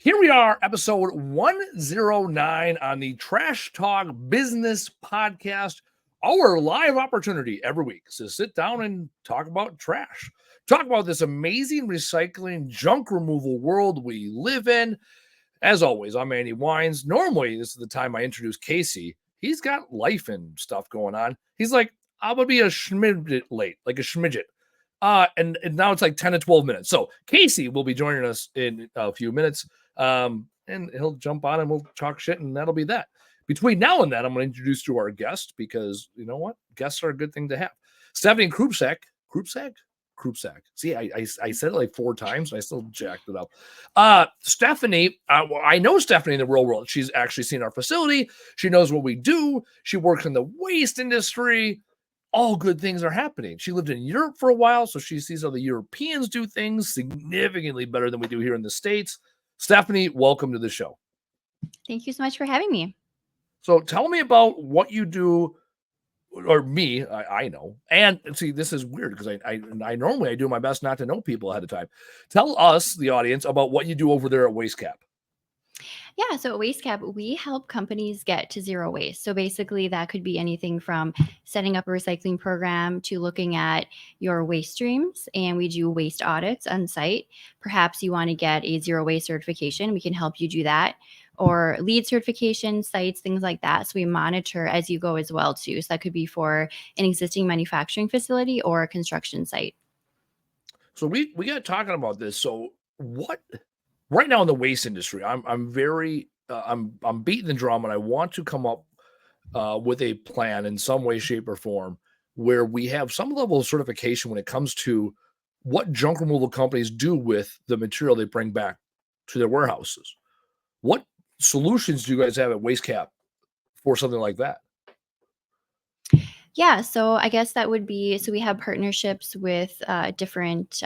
Here we are, episode 109 on the Trash Talk Business Podcast, our live opportunity every week to sit down and talk about trash. Talk about this amazing recycling, junk removal world we live in. As always, I'm Andy Weins. Normally, this is the time I introduce Casey. He's got life and stuff going on. He's like, I'm going to be a schmidget late, like a schmidget. And now it's like 10 to 12 minutes. So Casey will be joining us in a few minutes. And he'll jump on and we'll talk shit, and that'll be that. Between now and then, I'm going to introduce you to our guest because you know what? Guests are a good thing to have. Stephanie Krubsack. See, I said it like 4 times. I still jacked it up. Stephanie, I know Stephanie in the real world. She's actually seen our facility. She knows what we do. She works in the waste industry. All good things are happening. She lived in Europe for a while, so she sees how the Europeans do things significantly better than we do here in the States. Stephanie, welcome to the show. Thank you so much for having me. So tell me about what you do, or me, I know. And see, this is weird because I normally do my best not to know people ahead of time. Tell us, the audience, about what you do over there at WasteCap. Yeah, so at WasteCap, we help companies get to zero waste. So basically, that could be anything from setting up a recycling program to looking at your waste streams. And we do waste audits on site. Perhaps you want to get a zero waste certification. We can help you do that. Or LEED certification sites, things like that. So we monitor as you go as well, too. So that could be for an existing manufacturing facility or a construction site. So we got talking about this. So what... Right now in the waste industry, I'm beating the drum, and I want to come up with a plan in some way, shape, or form where we have some level of certification when it comes to what junk removal companies do with the material they bring back to their warehouses. What solutions do you guys have at WasteCap for something like that? Yeah, so I guess that would be, so we have partnerships with different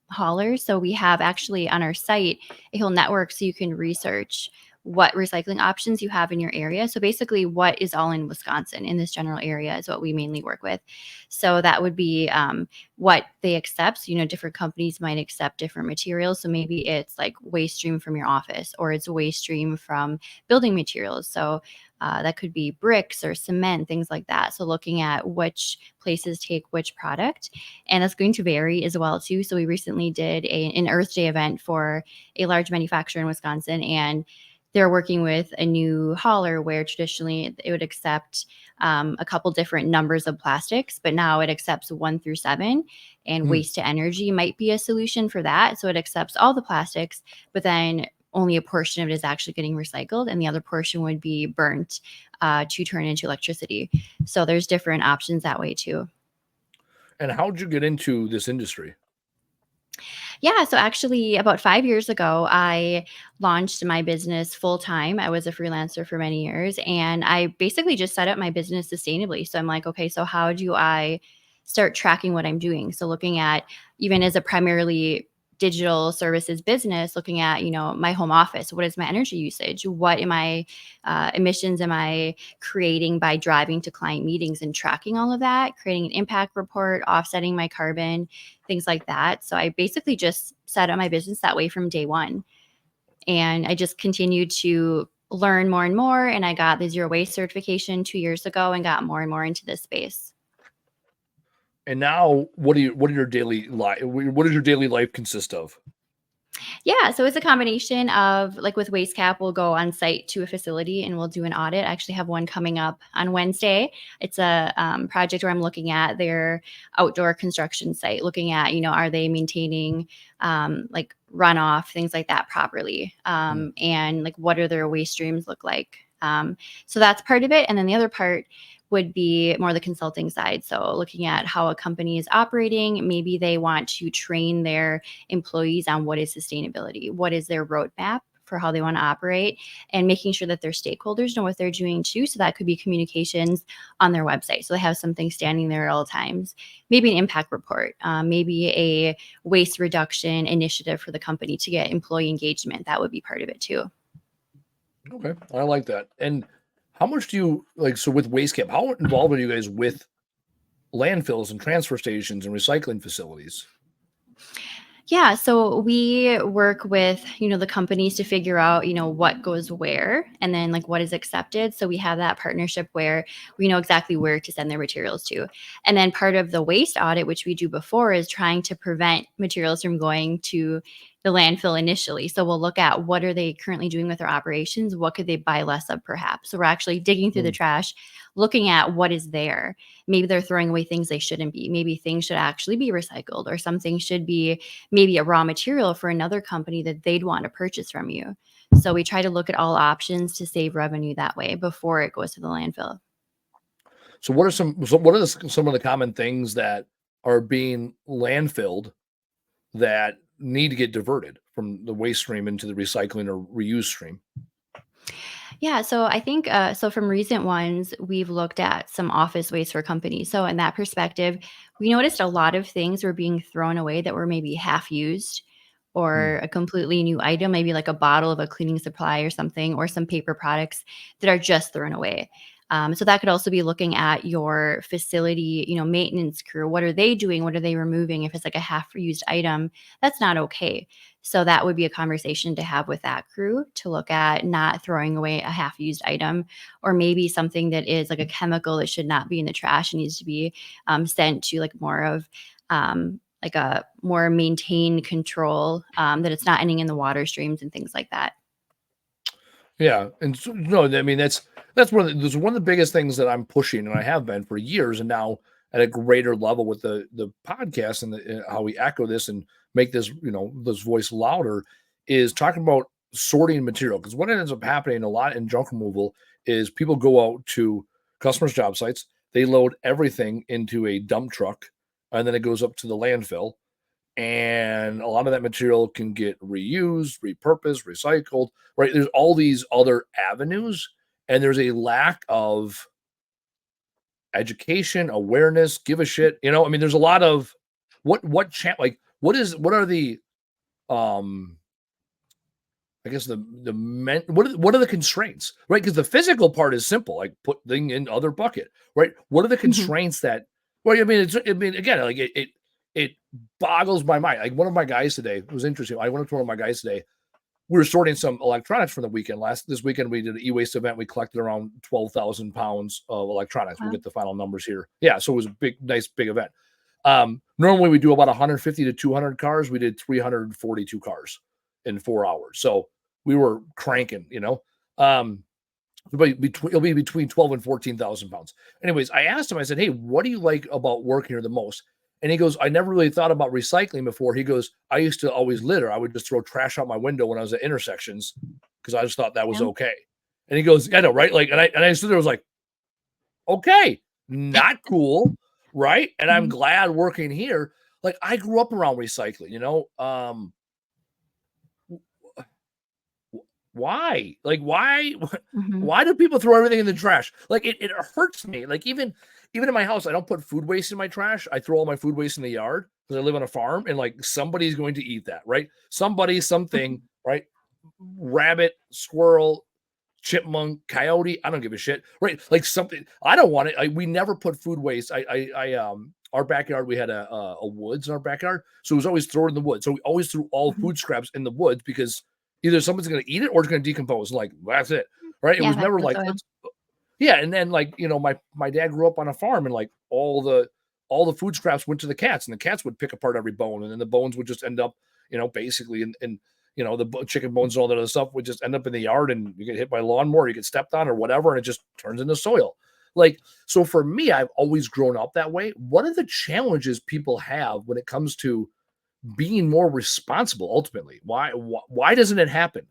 haulers. So we have actually on our site a whole network so you can research what recycling options you have in your area. So basically what is all in Wisconsin in this general area is what we mainly work with. So that would be what they accept. So, different companies might accept different materials. So maybe it's like waste stream from your office, or it's a waste stream from building materials. So that could be bricks or cement, things like that. So looking at which places take which product, and that's going to vary as well too. So we recently did an Earth Day event for a large manufacturer in Wisconsin, and they're working with a new hauler where traditionally it would accept a couple different numbers of plastics, but now it accepts 1 through 7, and waste to energy might be a solution for that. So it accepts all the plastics, but then only a portion of it is actually getting recycled, and the other portion would be burnt to turn into electricity. So there's different options that way too. And how did you get into this industry? Yeah, so actually about 5 years ago, I launched my business full time. I was a freelancer for many years, and I basically just set up my business sustainably. So I'm like, okay, so how do I start tracking what I'm doing? So looking at, even as a primarily digital services business, looking at, my home office, what is my energy usage? What am I emissions am I creating by driving to client meetings, and tracking all of that, creating an impact report, offsetting my carbon, things like that. So I basically just set up my business that way from day one. And I just continued to learn more and more. And I got the zero waste certification 2 years ago and got more and more into this space. And now, what does your daily life consist of? Yeah, so it's a combination of, like with WasteCap, we'll go on site to a facility and we'll do an audit. I actually have one coming up on Wednesday. It's a project where I'm looking at their outdoor construction site, looking at, are they maintaining like runoff, things like that properly? And like, what are their waste streams look like? So that's part of it. And then the other part would be more the consulting side. So looking at how a company is operating, maybe they want to train their employees on what is sustainability, what is their roadmap for how they want to operate, and making sure that their stakeholders know what they're doing too. So that could be communications on their website. So they have something standing there at all times, maybe an impact report, maybe a waste reduction initiative for the company to get employee engagement. That would be part of it too. Okay, I like that. And how much do you so with WasteCap, how involved are you guys with landfills and transfer stations and recycling facilities? Yeah, so we work with, the companies to figure out, what goes where and then like what is accepted. So we have that partnership where we know exactly where to send their materials to. And then part of the waste audit, which we do before, is trying to prevent materials from going to the landfill initially. So we'll look at what are they currently doing with their operations? What could they buy less of perhaps? So we're actually digging through the Mm. trash, looking at what is there. Maybe they're throwing away things they shouldn't be. Maybe things should actually be recycled, or some things should be maybe a raw material for another company that they'd want to purchase from you. So we try to look at all options to save revenue that way before it goes to the landfill. So what are some of the common things that are being landfilled that need to get diverted from the waste stream into the recycling or reuse stream? Yeah, so I think so from recent ones, we've looked at some office waste for companies. So in that perspective, we noticed a lot of things were being thrown away that were maybe half used Mm. or a completely new item, maybe like a bottle of a cleaning supply or something, or some paper products that are just thrown away. So that could also be looking at your facility, maintenance crew. What are they doing? What are they removing? If it's like a half used item, that's not okay. So that would be a conversation to have with that crew to look at not throwing away a half used item, or maybe something that is like a chemical that should not be in the trash and needs to be sent to like more of like a more maintained control, that it's not ending in the water streams and things like that. Yeah, and so, no, I mean that's one of the biggest things that I'm pushing, and I have been for years, and now at a greater level with the podcast and how we echo this and make this voice louder is talking about sorting material, because what ends up happening a lot in junk removal is people go out to customers' job sites, they load everything into a dump truck, and then it goes up to the landfill, and a lot of that material can get reused, repurposed, recycled, right? There's all these other avenues, and there's a lack of education, awareness, give a shit. I mean, there's a lot of like what are the um I guess the men what are the constraints, right? Because the physical part is simple, like put thing in other bucket, right? What are the Mhm. constraints that? Well, I mean, again, like it boggles my mind. Like one of my guys today, it was interesting. I went up to one of my guys today. We were sorting some electronics from the weekend. This weekend we did an e-waste event. We collected around 12,000 pounds of electronics. We'll Wow. get the final numbers here. Yeah, so it was a nice big event. Normally we do about 150 to 200 cars. We did 342 cars in 4 hours. So we were cranking. Um, but it'll be between 12 and 14,000 pounds. Anyways, I asked him, I said, "Hey, what do you like about working here the most?" And he goes, "I never really thought about recycling before." He goes, "I used to always litter. I would just throw trash out my window when I was at intersections because I just thought that was Yeah. okay." And he goes, "I know, right?" Like, and I stood there, was like, "Okay, not cool, right?" And I'm Mhm. glad working here. Like, I grew up around recycling. Why? Like, why? Mhm. Why do people throw everything in the trash? Like, it hurts me. Like, even in my house, I don't put food waste in my trash. I throw all my food waste in the yard because I live on a farm, and like somebody's going to eat that, right? Somebody, something, right? Rabbit, squirrel, chipmunk, coyote. I don't give a shit, right? Like something. I don't want it. We never put food waste. Our backyard, we had a woods in our backyard, so it was always thrown in the woods. So we always threw all Mhm. food scraps in the woods because either someone's going to eat it or it's going to decompose. Like that's it, right? It Yeah, was back never to the like soil. let's. Yeah, and then like my dad grew up on a farm, and like all the food scraps went to the cats, and the cats would pick apart every bone, and then the bones would just end up basically in the chicken bones and all that other stuff would just end up in the yard, and you get hit by a lawnmower, you get stepped on or whatever, and it just turns into soil. Like, so for me, I've always grown up that way. What are the challenges people have when it comes to being more responsible ultimately? Why doesn't it happen?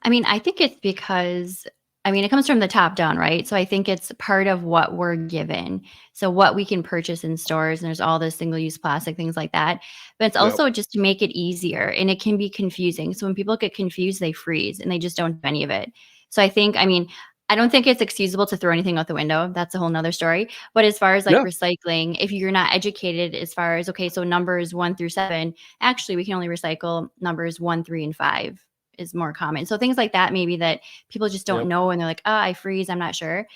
I mean, I think it's because it comes from the top down, right? So I think it's part of what we're given. So what we can purchase in stores, and there's all this single-use plastic, things like that. But it's Yep. also just to make it easier, and it can be confusing. So when people get confused, they freeze and they just don't do any of it. So I don't think it's excusable to throw anything out the window. That's a whole nother story. But as far as like Yeah. recycling, if you're not educated as far as, okay, so numbers 1 through 7, actually we can only recycle numbers 1, 3, and 5 is more common. So things like that, maybe that people just don't Yep. know and they're like, "Oh, I freeze, I'm not sure."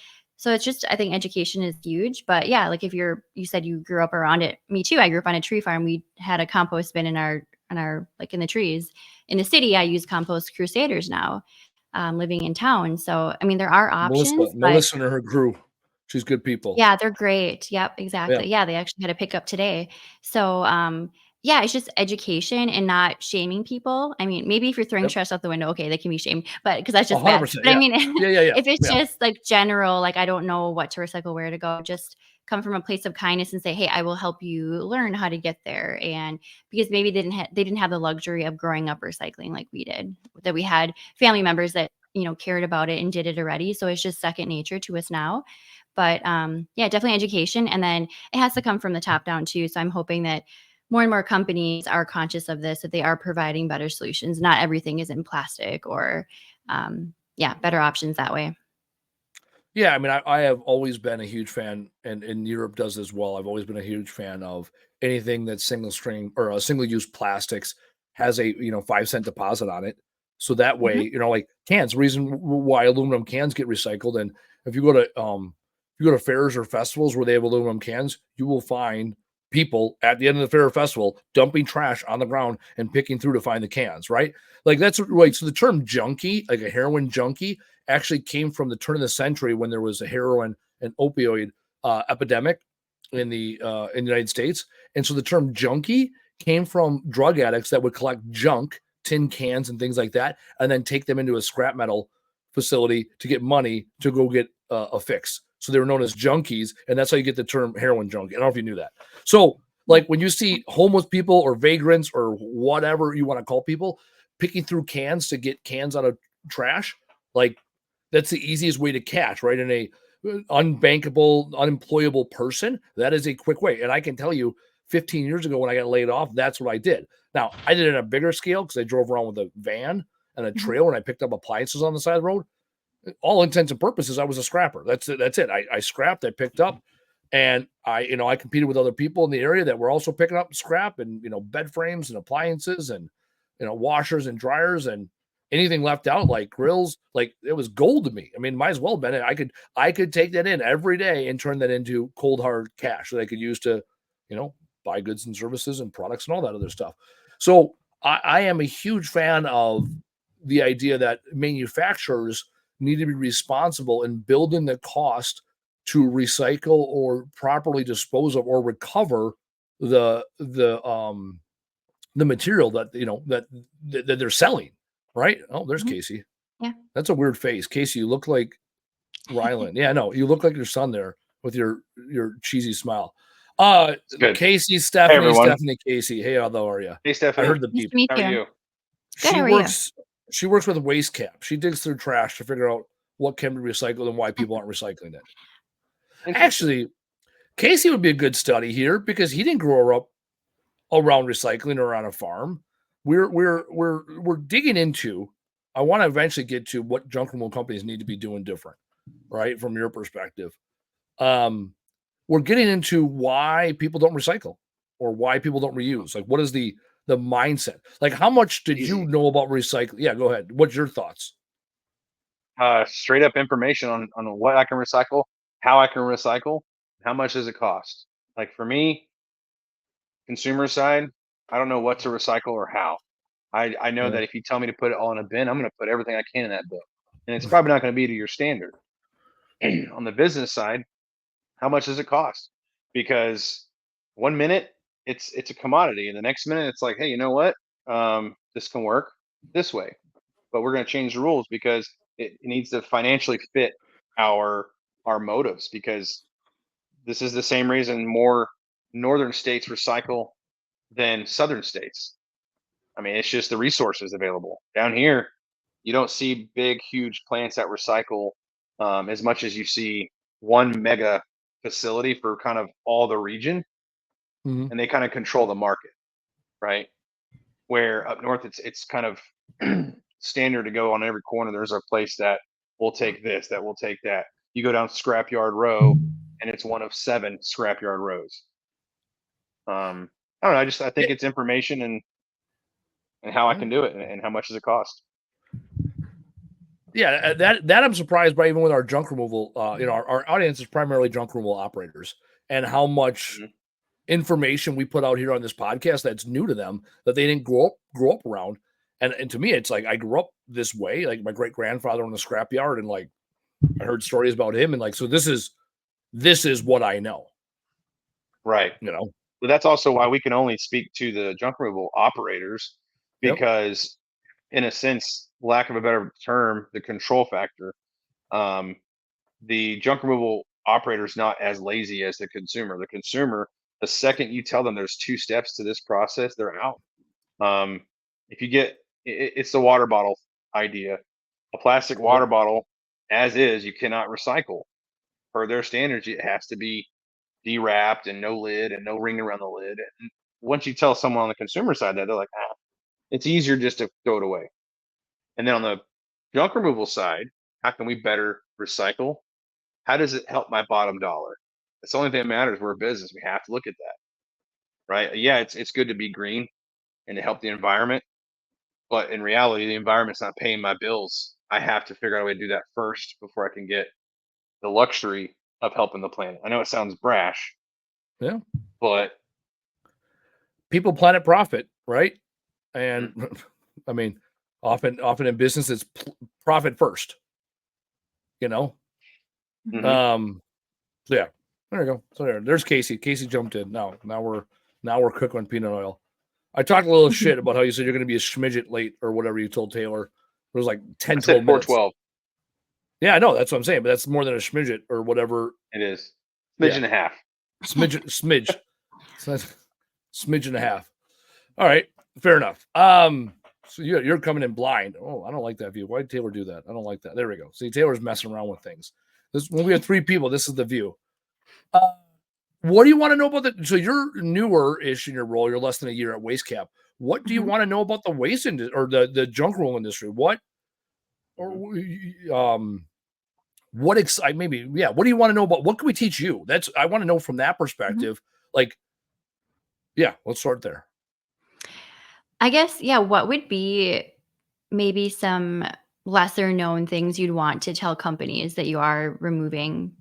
So it's just, I think education is huge. But yeah, like if you said you grew up around it. Me too. I grew up on a tree farm. We had a compost bin in our like in the trees. In the city, I use Compost Crusaders now, living in town. So I mean, there are options, but Melissa and her crew, she's good people. yeah, they're great. Yep, Yeah, exactly. Yeah, they actually had a pickup today. So, yeah, it's just education and not shaming people. I mean, maybe if you're throwing yep, trash out the window, okay, they can be shamed, but because that's just bad. 100%. But I Yeah, mean, yeah, yeah, yeah, if it's yeah. just like general, like I don't know what to recycle, where to go, just come from a place of kindness and say, "Hey, I will help you learn how to get there." And because maybe they didn't have the luxury of growing up recycling like we did, that we had family members that cared about it and did it already. So it's just second nature to us now. But yeah, definitely education. And then it has to come from the top down too. So I'm hoping that more and more companies are conscious of this, that they are providing better solutions. Not everything is in plastic or, yeah, better options that way. Yeah, I mean, I have always been a huge fan, and Europe does as well. I've always been a huge fan of anything that's single stream or a single use plastics has a 5 cent deposit on it. So that way, Hmm. like cans, reason why aluminum cans get recycled. And if you go to fairs or festivals where they have aluminum cans, you will find people at the end of the fair or festival dumping trash on the ground and picking through to find the cans, right? Like that's right. So the term junkie, like a heroin junkie, actually came from the turn of the century when there was a heroin and opioid epidemic in the United States, and so the term junkie came from drug addicts that would collect junk, tin cans, and things like that, and then take them into a scrap metal facility to get money to go get a fix. So they were known as junkies, and that's how you get the term heroin junkie. I don't know if you knew that. So, Yeah. like when you see homeless people or vagrants or whatever you want to call people picking through cans to get cans out of trash, like that's the easiest way to catch, right? In a unbankable, unemployable person, that is a quick way. And I can tell you, 15 years ago when I got laid off, that's what I did. Now, I did it on a bigger scale because I drove around with a van and a Hmm. trailer and I picked up appliances on the side of the road. All intents and purposes, I was a scrapper. That's it. That's it. I scrapped, I picked up, and I competed with other people in the area that were also picking up scrap and bed frames and appliances and washers and dryers and anything left out like grills, like it was gold to me. I mean, might as well have been it. I could take that in every day and turn that into cold hard cash that I could use to, buy goods and services and products and all that other stuff. So I am a huge fan of the idea that manufacturers need to be responsible in building the cost to recycle or properly dispose of or recover the the um the material that they're selling, right? Oh, there's Hmm. Casey. Yeah. That's a weird face. Casey, you look like Rylan. Yeah, no, you look like your son there with your cheesy smile. It's good. Casey, Hey, Stephanie, everyone. Stephanie, Casey. Hey, how are you? Hey, I heard Stephanie. the Nice beep. to meet How are you. you? Good. She How are you? works she works with waste cap. She digs through trash to figure out what can be recycled and why people aren't recycling it. Interesting. Actually, Casey would be a good study here because he didn't grow up around recycling or on a farm. We're digging into. I want to eventually get to what junk removal companies need to be doing different, right? From your perspective, um, we're getting into why people don't recycle or why people don't reuse. Like, what is the mindset? Like, how much did you Easy. know about recycling? Yeah, go ahead. What's your thoughts? Straight up information on what I can recycle, how I can recycle, how much does it cost. Like for me, consumer side, I don't know what to recycle or how. I know Yeah. that if you tell me to put it all in a bin, I'm going to put everything I can in that bin, and it's probably not going to be to your standard. On the business side, how much does it cost? Because 1 minute it's a commodity, and the next minute it's like, hey, you know what? This can work this way, but we're going to change the rules because it needs to financially fit our our motives. Because this is the same reason more northern states recycle than southern states. I mean, it's just the resources available down here. You don't see big, huge plants that recycle as much as you see one mega facility for kind of all the region, Mhm. and they kind of control the market, right? Where up north, it's kind of standard to go on every corner. There's a place that will take this, that will take that. You go down Scrapyard Row, and it's one of 7 Scrapyard Rows. I don't know. I Yeah, think it's information and how I yeah. can do it and how much does it cost. Yeah, that I'm surprised by, even with our junk removal. Our audience is primarily junk removal operators, and how much information we put out here on this podcast that's new to them, that they didn't grow up around. And to me, it's like, I grew up this way. Like, my great grandfather in the scrapyard, and like, I heard stories about him, and like, so this is what I know. Right. But that's also why we can only speak to the junk removal operators, because in a sense, lack of a better term, the control factor, the junk removal operator is not as lazy as the consumer. The consumer, the second you tell them there's 2 steps to this process, they're out. If you get, it's the water bottle idea. A plastic water bottle, as is, you cannot recycle. Per their standards, it has to be dewrapped and no lid and no ring around the lid. And once you tell someone on the consumer side that, they're like, it's easier just to throw it away. And then on the junk removal side, how can we better recycle? How does it help my bottom dollar? It's the only thing that matters. We're a business. We have to look at that, right? Yeah, it's good to be green and to help the environment, but in reality, the environment's not paying my bills. I have to figure out a way to do that first before I can get the luxury of helping the planet. I know it sounds brash, but people, planet, profit, right? And I mean, often in business, it's profit first. So yeah, there you go. So there's Casey. Casey jumped in. Now we're cooking on peanut oil. I talked a little shit about how you said you're going to be a schmidget late, or whatever you told Taylor. It was like 10, 12 minutes. 412. Yeah, I know. That's what I'm saying. But that's more than a schmidget or whatever. It is. Smidge and a half. Smidge. Smidge and a half. All right. Fair enough. So you're coming in blind. Oh, I don't like that view. Why did Taylor do that? I don't like that. There we go. See, Taylor's messing around with things. When we have 3 people, this is the view. What do you want to know about that? So you're newer-ish in your role. You're less than a year at Waste Cap. What do you want to know about the waste industry, or the junk roll industry? What do you want to know about? What can we teach you? I want to know from that perspective. Like, yeah, let's start there. I guess, what would be maybe some lesser known things you'd want to tell companies that you are removing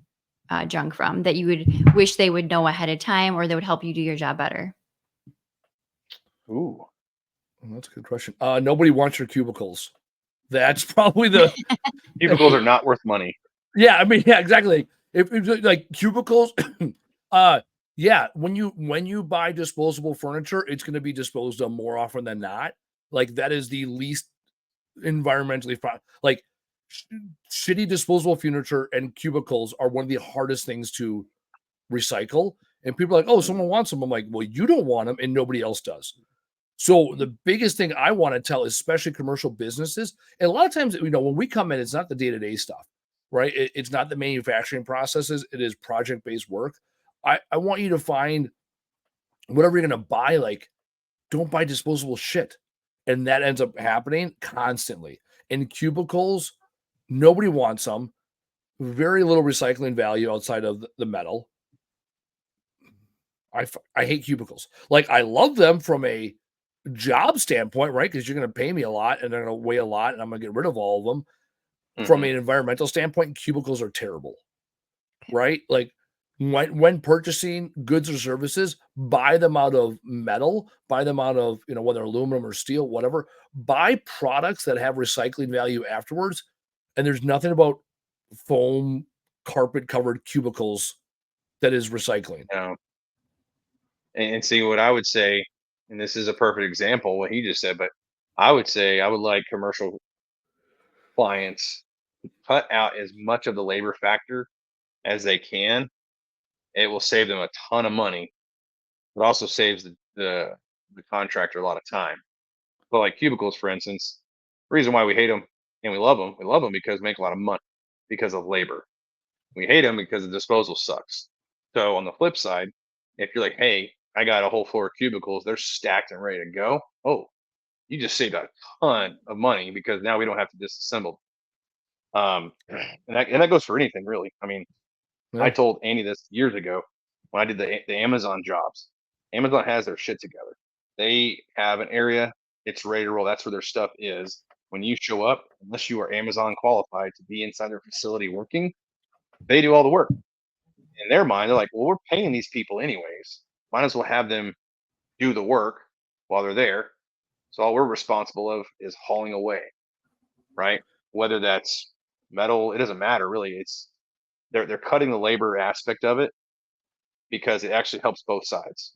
junk from, that you would wish they would know ahead of time, or that would help you do your job better? Ooh, that's a good question. Nobody wants your cubicles. That's probably the cubicles are not worth money. Yeah, I mean, yeah, exactly. If like cubicles, yeah, when you buy disposable furniture, it's going to be disposed of more often than not. Like, that is the least environmentally like shitty disposable furniture, and cubicles are one of the hardest things to recycle. And people are like, oh, someone wants them. I'm like, well, you don't want them, and nobody else does. So the biggest thing I want to tell, especially commercial businesses, and a lot of times, when we come in, it's not the day-to-day stuff, right? It's not the manufacturing processes. It is project-based work. I want you to find whatever you're going to buy, like, don't buy disposable shit. And that ends up happening constantly. In cubicles, nobody wants them. Very little recycling value outside of the metal. I hate cubicles. Like, I love them from a job standpoint, right? Because you're going to pay me a lot, and they're going to weigh a lot, and I'm going to get rid of all of them. From an environmental standpoint, cubicles are terrible, right? Like, when purchasing goods or services, buy them out of metal, buy them out of, whether aluminum or steel, whatever. Buy products that have recycling value afterwards. And there's nothing about foam carpet covered cubicles that is recycling. No. And see, what I would say, and this is a perfect example what he just said, but I would say I would like commercial clients to cut out as much of the labor factor as they can. It will save them a ton of money. It also saves the contractor a lot of time. But like cubicles, for instance, the reason why we hate them and we love them because they make a lot of money because of labor. We hate them because the disposal sucks. So on the flip side, if you're like, hey, I got a whole floor of cubicles, they're stacked and ready to go. Oh, you just saved a ton of money because now we don't have to disassemble. And that goes for anything, really. I mean, I told Andy this years ago when I did the Amazon jobs. Amazon has their shit together. They have an area, it's ready to roll. That's where their stuff is. when you show up, unless you are Amazon qualified to be inside their facility working, they do all the work. In their mind, they're like, well, we're paying these people anyways. Might as well have them do the work while they're there. So all we're responsible of is hauling away, right? Whether that's metal, it doesn't matter really. It's they're cutting the labor aspect of it because it actually helps both sides.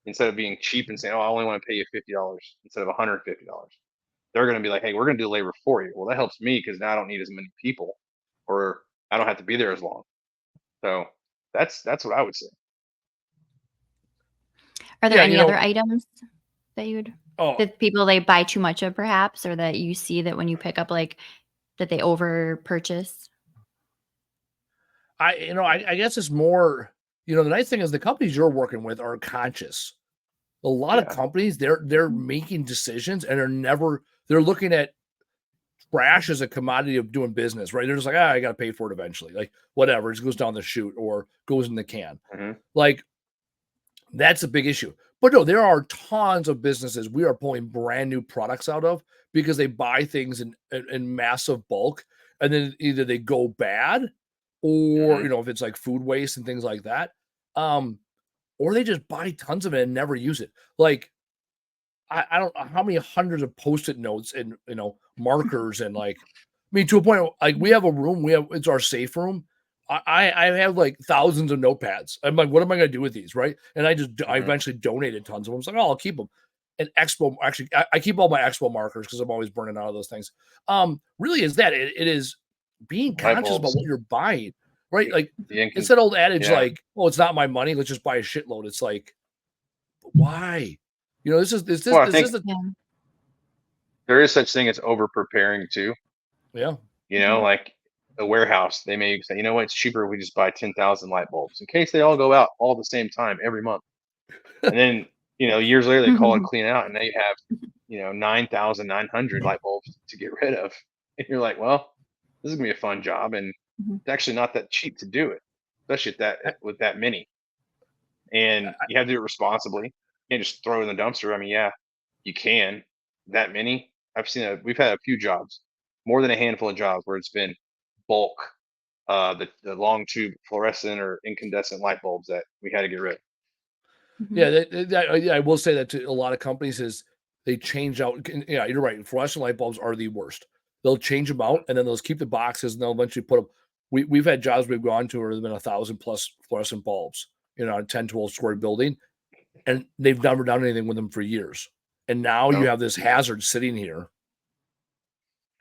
Instead of being cheap and saying, "Oh, I only want to pay you $50 instead of $150," they're going to be like, "Hey, we're going to do labor for you." Well, that helps me because now I don't need as many people, or I don't have to be there as long. So that's what I would say. Are there Yeah, any other items that you would that people they buy too much of, perhaps, or that you see that when you pick up, like, that they over purchase? I guess it's more, the nice thing is the companies you're working with are conscious. A lot of Yeah. companies, they're making decisions and they're looking at trash as a commodity of doing business, right? They're just like, I got to pay for it eventually. Like, whatever, it just goes down the chute or goes in the can. Mhm. Like, that's a big issue. But no, there are tons of businesses we are pulling brand new products out of because they buy things in massive bulk, and then either they go bad or, Mhm. if it's like food waste and things like that, or they just buy tons of it and never use it. Like, I don't know how many hundreds of Post-it notes and, markers and, like, I mean, to a point, like, we have a room, it's our safe room. I have, like, thousands of notepads. I'm like, "What am I gonna do with these?" Right? And I Mhm. eventually donated tons of them. I was like, "Oh, I'll keep them." And Expo actually, I keep all my Expo markers because 'cause I'm always burning out of those things. Really is that it is being Light conscious about bulbs. what you're buying, right? Like, The ink it's that old adage, yeah. like, "Oh, it's not my money. Let's just buy a shitload." It's like, why? This is Well, I this think is the Yeah. there is such thing as over preparing too. yeah. Like a warehouse, they may say, you know what, it's cheaper if we just buy 10,000 light bulbs in case they all go out all the same time every month. And then, years later they call and clean out and now you have, 9,900 light bulbs to get rid of. And you're like, well, this is gonna be a fun job. And Mhm. it's actually not that cheap to do it, especially I with that many. And I you have to do it responsibly. You can't just throw it in the dumpster. I mean, yeah, you can. That many. We've had a few jobs, more than a handful of jobs where it's been bulk, the long tube fluorescent or incandescent light bulbs that we had to get rid of. Mhm. yeah, I will say that to a lot of companies is they change out yeah, you're right, fluorescent light bulbs are the worst. They'll change them out, and then they'll keep the boxes, and they'll eventually put them we've had jobs we've gone to where there's been 1,000 plus fluorescent bulbs, a 10, 12-story building, and they've never done anything with them for years. And now you No, have this hazard sitting here,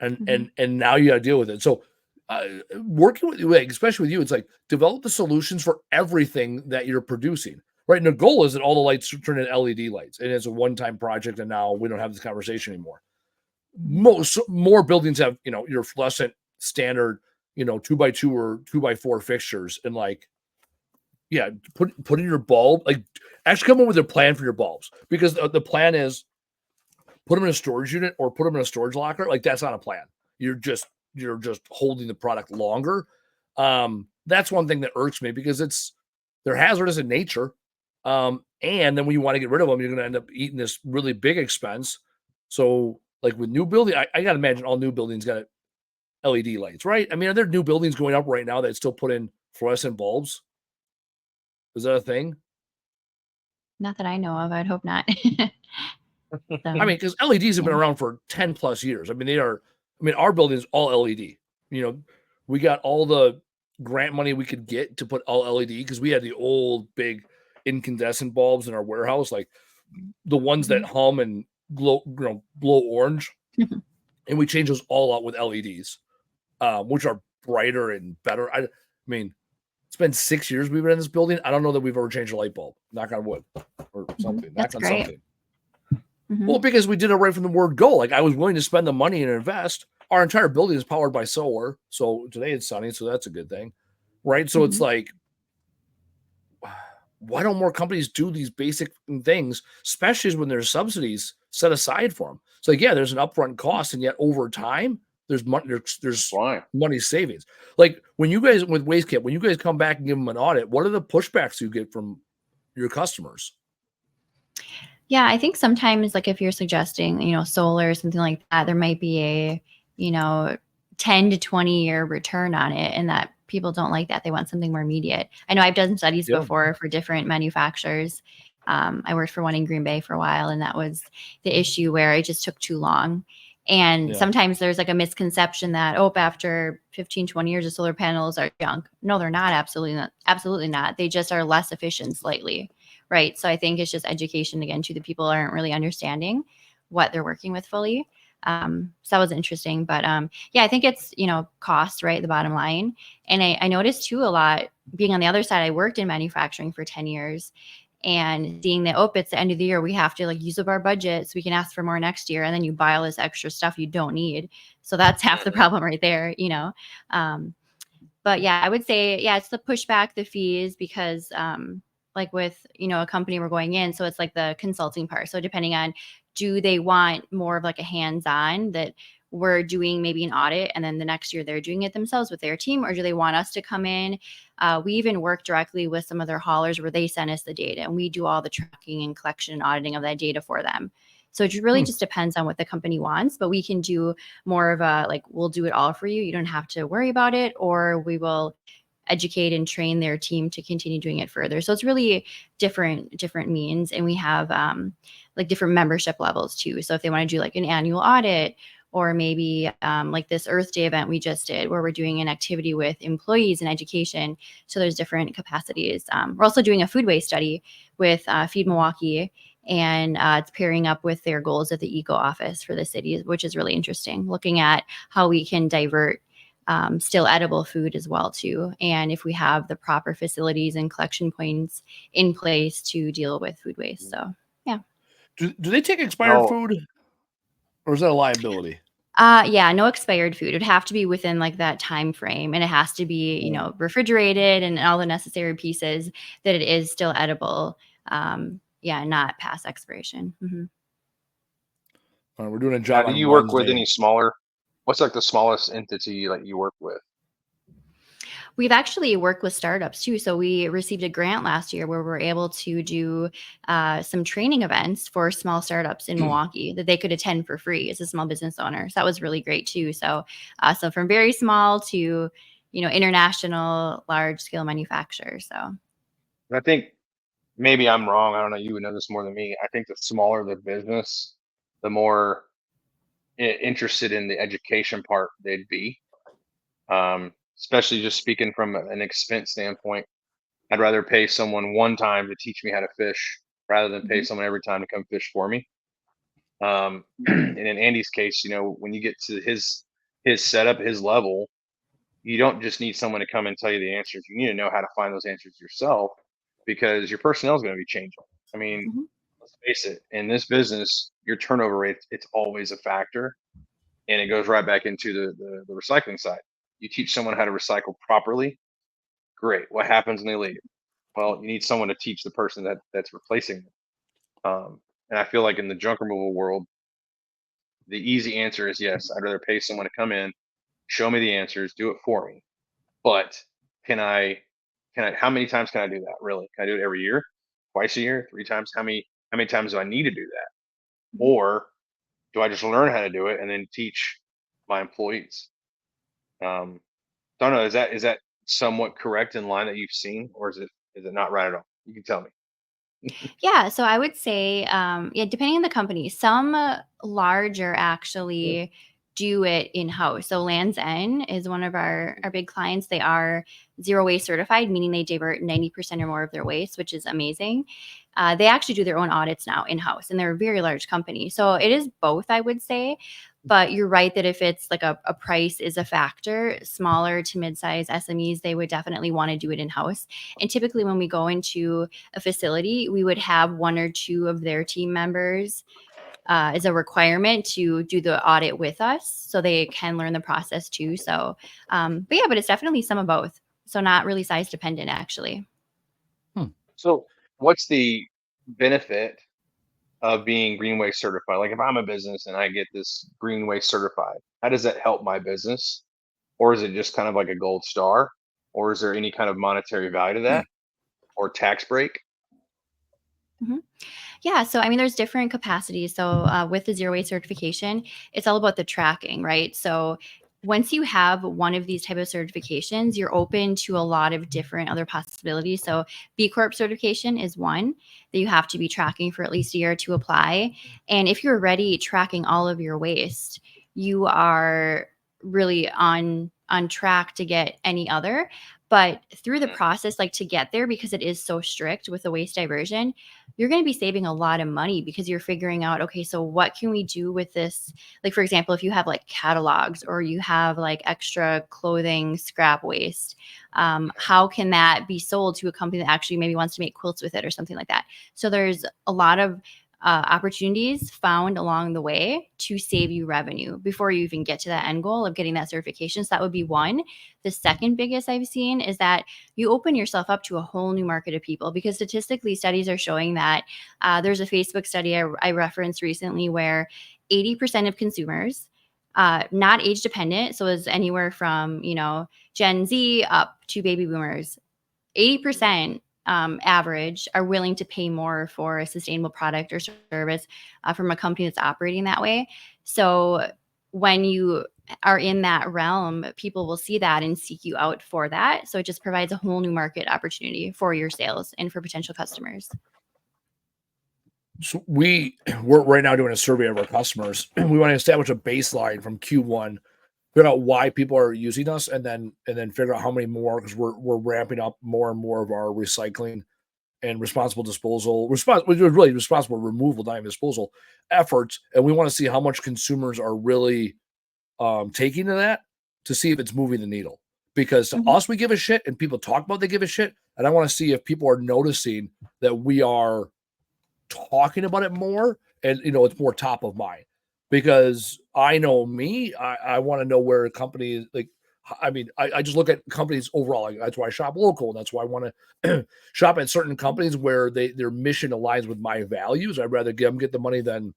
and Mhm. now you gotta deal with it. So, working with you, like, especially with you, it's like develop the solutions for everything that you're producing, right? And the goal is that all the lights turn into LED lights, and it's a one-time project, and now we don't have this conversation anymore. Mhm. Most more buildings have, your fluorescent standard, 2x2 or 2x4 fixtures, and, like, yeah, put in your bulb, like, actually come up with a plan for your bulbs, because the plan is put them in a storage unit or put them in a storage locker. Like, that's not a plan. You're just holding the product longer. That's one thing that irks me because they're hazardous in nature. And then when you want to get rid of them, you're going to end up eating this really big expense. So, like with new building, I got to imagine all new buildings got LED lights, right? I mean, are there new buildings going up right now that still put in fluorescent bulbs? Is that a thing? Not that I know of, I'd hope not. I So, mean, because LEDs have been yeah. around for 10 plus years. I mean, our building is all LED. You know, we got all the grant money we could get to put all LED because we had the old big incandescent bulbs in our warehouse, like the ones that Mhm. hum and blow orange. And we changed those all out with LEDs, which are brighter and better. I mean, it's been 6 years we've been in this building. I don't know that we've ever changed a light bulb. Knock on wood or something. Knock That's on great. something. Mhm. Well, because we did it right from the word go. Like, I was willing to spend the money and invest. Our entire building is powered by solar. So today it's sunny, so that's a good thing. Right. So it's Mhm. like, why don't more companies do these basic things, especially when there's subsidies set aside for them? So, like, yeah, there's an upfront cost, and yet over time, there's money, that's there's why. money savings. Like, when you guys with Waste Kit, when you guys come back and give them an audit, what are the pushbacks you get from your customers? Yeah, I think sometimes like if you're suggesting, solar or something like that, there might be a, 10 to 20 year return on it, and that people don't like that. They want something more immediate. I know I've done studies Yeah. before for different manufacturers. I worked for one in Green Bay for a while, and that was the issue where it just took too long. And Yeah. sometimes there's like a misconception that, after 15, 20 years, the solar panels are junk. No, they're not. Absolutely not. Absolutely not. They just are less efficient slightly. Right. So I think it's just education again to the people who aren't really understanding what they're working with fully. So that was interesting. But yeah, I think it's, cost, right? The bottom line. And I noticed too a lot being on the other side. I worked in manufacturing for 10 years and seeing that, it's the end of the year. We have to like use up our budget so we can ask for more next year. And then you buy all this extra stuff you don't need. So that's half the problem right there, But yeah, I would say, it's the pushback, the fees, because like with, a company we're going in, so it's like the consulting part. So depending on, do they want more of like a hands-on that we're doing maybe an audit and then the next year they're doing it themselves with their team, or do they want us to come in? We even work directly with some of their haulers where they send us the data and we do all the tracking and collection and auditing of that data for them. So it really just depends on what the company wants, but we can do more of a, like, we'll do it all for you. You don't have to worry about it, or we will educate and train their team to continue doing it further. So it's really different means. And we have like different membership levels too. So if they want to do like an annual audit, or maybe like this Earth Day event we just did where we're doing an activity with employees and education. So there's different capacities. We're also doing a food waste study with Feed Milwaukee, and it's pairing up with their goals at the eco office for the city, which is really interesting, looking at how we can divert still edible food as well too, and if we have the proper facilities and collection points in place to deal with food waste. So yeah. Do they take expired food, or is that a liability? Yeah, no expired food. It would have to be within like that time frame, and it has to be, refrigerated and all the necessary pieces that it is still edible. Not past expiration. Mm-hmm. All right, we're doing a job do on you work with Wednesday. any smaller? What's like the smallest entity that you work with? We've actually worked with startups too. So we received a grant last year where we were able to do some training events for small startups in Milwaukee that they could attend for free as a small business owner. So that was really great too. So from very small to, international large scale manufacturers. So I think maybe I'm wrong. I don't know. You would know this more than me. I think the smaller the business, the more interested in the education part they'd be. Especially just speaking from an expense standpoint, I'd rather pay someone one time to teach me how to fish rather than pay someone every time to come fish for me. And in Andy's case, when you get to his setup, his level, you don't just need someone to come and tell you the answers. You need to know how to find those answers yourself, because your personnel is going to be changing. I mean, let's face it, in this business, your turnover rate, it's always a factor. And it goes right back into the recycling side. You teach someone how to recycle properly, great. What happens when they leave? Well, you need someone to teach the person that's replacing them. And I feel like in the junk removal world, the easy answer is yes. I'd rather pay someone to come in, show me the answers, do it for me. But can I? How many times can I do that? Really? Can I do it every year, twice a year, 3 times? How many times do I need to do that? Or do I just learn how to do it and then teach my employees? Don't know. Is that somewhat correct in line that you've seen, or is it not right at all? You can tell me. Yeah, so I would say, depending on the company, some larger actually do it in-house. So Land's End is one of our big clients. They are zero waste certified, meaning they divert 90% or more of their waste, which is amazing. They actually do their own audits now in-house, and they're a very large company. So it is both, I would say. But you're right that if it's like a price is a factor, smaller to mid-size SMEs, they would definitely want to do it in-house. And typically when we go into a facility, we would have one or two of their team members as a requirement to do the audit with us so they can learn the process too. So, but it's definitely some of both. So not really size dependent actually. So, what's the benefit of being green waste certified? Like, if I'm a business and I get this green waste certified, how does that help my business? Or is it just kind of like a gold star? Or is there any kind of monetary value to that, or tax break? Yeah, so I mean, there's different capacities. So with the zero waste certification, it's all about the tracking, right? So once you have one of these type of certifications, you're open to a lot of different other possibilities. So B Corp certification is one that you have to be tracking for at least a year to apply. And if you're already tracking all of your waste, you are really on track to get any other. But through the process, like to get there, because it is so strict with the waste diversion, you're going to be saving a lot of money because you're figuring out, okay, so what can we do with this? Like, for example, if you have like catalogs or you have like extra clothing scrap waste, how can that be sold to a company that actually maybe wants to make quilts with it or something like that? So there's a lot of opportunities found along the way to save you revenue before you even get to that end goal of getting that certification. So that would be one. The second biggest I've seen is that you open yourself up to a whole new market of people, because statistically studies are showing that there's a Facebook study I referenced recently where 80% of consumers, not age dependent, so it's anywhere from, Gen Z up to baby boomers, 80% average are willing to pay more for a sustainable product or service from a company that's operating that way. So when you are in that realm, people will see that and seek you out for that. So it just provides a whole new market opportunity for your sales and for potential customers. So we're right now doing a survey of our customers. We want to establish a baseline from Q1, figure out why people are using us, and then figure out how many more, because we're ramping up more and more of our recycling and responsible disposal, really responsible removal, not even disposal efforts. And we want to see how much consumers are really taking to that, to see if it's moving the needle. Because to us, we give a shit, and people talk about they give a shit. And I want to see if people are noticing that we are talking about it more, and it's more top of mind. Because I know me, I want to know where a company is. Like, I mean, I just look at companies overall. Like, that's why I shop local, and that's why I want to shop at certain companies where their mission aligns with my values. I'd rather get the money than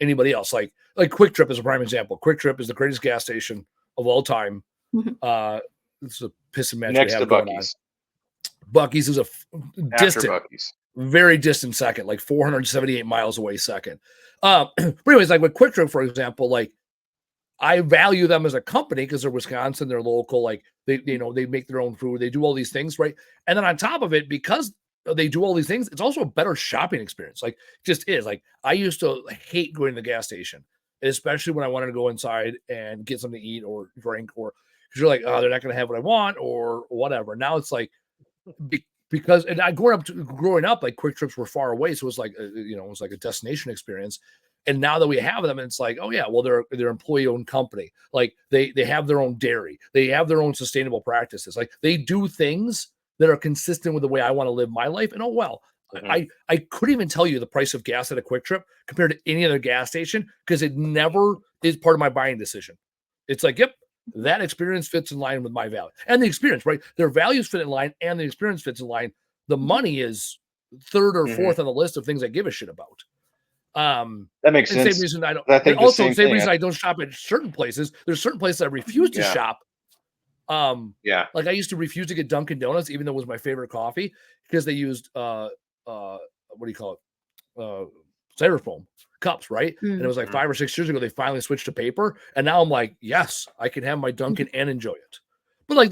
anybody else. Like Quick Trip is a prime example. Quick Trip is the greatest gas station of all time. It's a pissing match Next we to have going on. Buc-ee's. Buc-ee's is a After distant, Buc-ee's. very distant second, like 478 miles away second. But anyways, like with Quick Trip, for example, like I value them as a company because they're Wisconsin, they're local, like they make their own food, they do all these things, right? And then on top of it, because they do all these things, it's also a better shopping experience. Like, just is. Like, I used to hate going to the gas station, especially when I wanted to go inside and get something to eat or drink, or because you're like, oh, they're not going to have what I want or whatever. Now it's like, because, and I growing up, like Quick Trips were far away, so it was like it was like a destination experience. And now that we have them, it's like, oh yeah, well, they're employee owned company. Like they have their own dairy, they have their own sustainable practices. Like they do things that are consistent with the way I want to live my life. And I couldn't even tell you the price of gas at a Quick Trip compared to any other gas station, because it never is part of my buying decision. It's like, yep, that experience fits in line with my value, and the experience, right? Their values fit in line and the experience fits in line. The money is third or fourth on the list of things I give a shit about. That makes and sense. same reason I don't. I think Also, same reason I don't shop at certain places. There's certain places I refuse to shop. Like I used to refuse to get Dunkin' Donuts, even though it was my favorite coffee, because they used what do you call it? Styrofoam cups, right? And it was like 5 or 6 years ago they finally switched to paper, and now I'm like, yes, I can have my Dunkin' and enjoy it. But like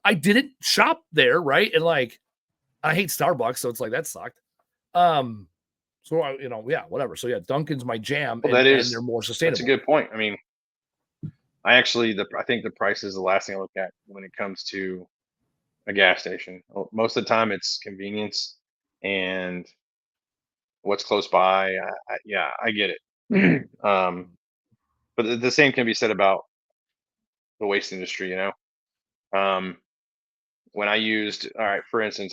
I didn't shop there, right? And like I hate Starbucks, so it's like that sucked. So whatever. So yeah, Dunkin's my jam, Well, and they're more that's a sustainable. good point. I mean, I think the price is the last thing I look at when it comes to a gas station. Most of the time, it's convenience and what's close by. I get it. But the same can be said about the waste industry. Um, when I used, all right, for instance,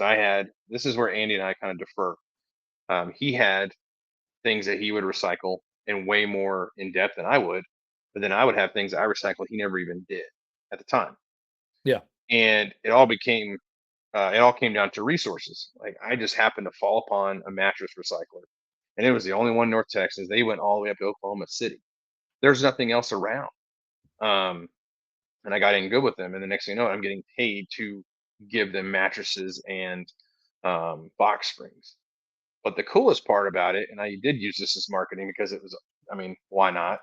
this is where Andy and I kind of defer. He had things that he would recycle in way more in depth than I would, but then I would have things I recycled he never even did at the time. Yeah. And it all came down to resources. Like I just happened to fall upon a mattress recycler, and it was the only one in North Texas. They went all the way up to Oklahoma City. There's nothing else around. And I got in good with them. And the next thing you know, I'm getting paid to give them mattresses and box springs. But the coolest part about it, and I did use this as marketing because it was, I mean, why not?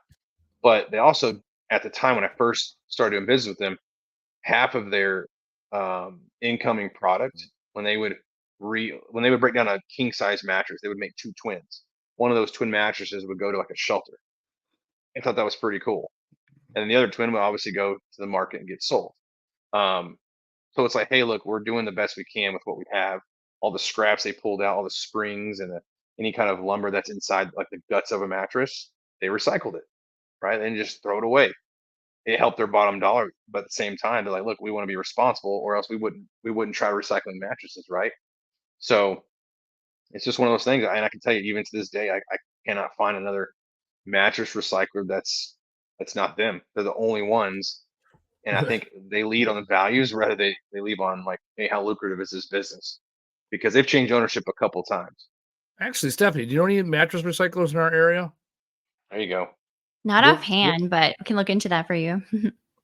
But they also, at the time when I first started doing business with them, half of their incoming product, when they would when they would break down a king size mattress, they would make two twins. One of those twin mattresses would go to like a shelter. I thought that was pretty cool. And then the other twin would obviously go to the market and get sold. Um, so it's like, hey, look, we're doing the best we can with what we have. All the scraps they pulled out, all the springs and any kind of lumber that's inside, like the guts of a mattress, they recycled it, right? Then just throw it away. It helped their bottom dollar, but at the same time, they're like, look, we want to be responsible, or else we wouldn't try recycling mattresses, right? So it's just one of those things, and I can tell you, even to this day, I cannot find another mattress recycler that's not them. They're the only ones, and I think they lead on the values rather they lead on like, hey, how lucrative is this business? Because they've changed ownership a couple times. Actually, Stephanie, do you know any mattress recyclers in our area? There you go. Not We're, offhand, but I can look into that for you.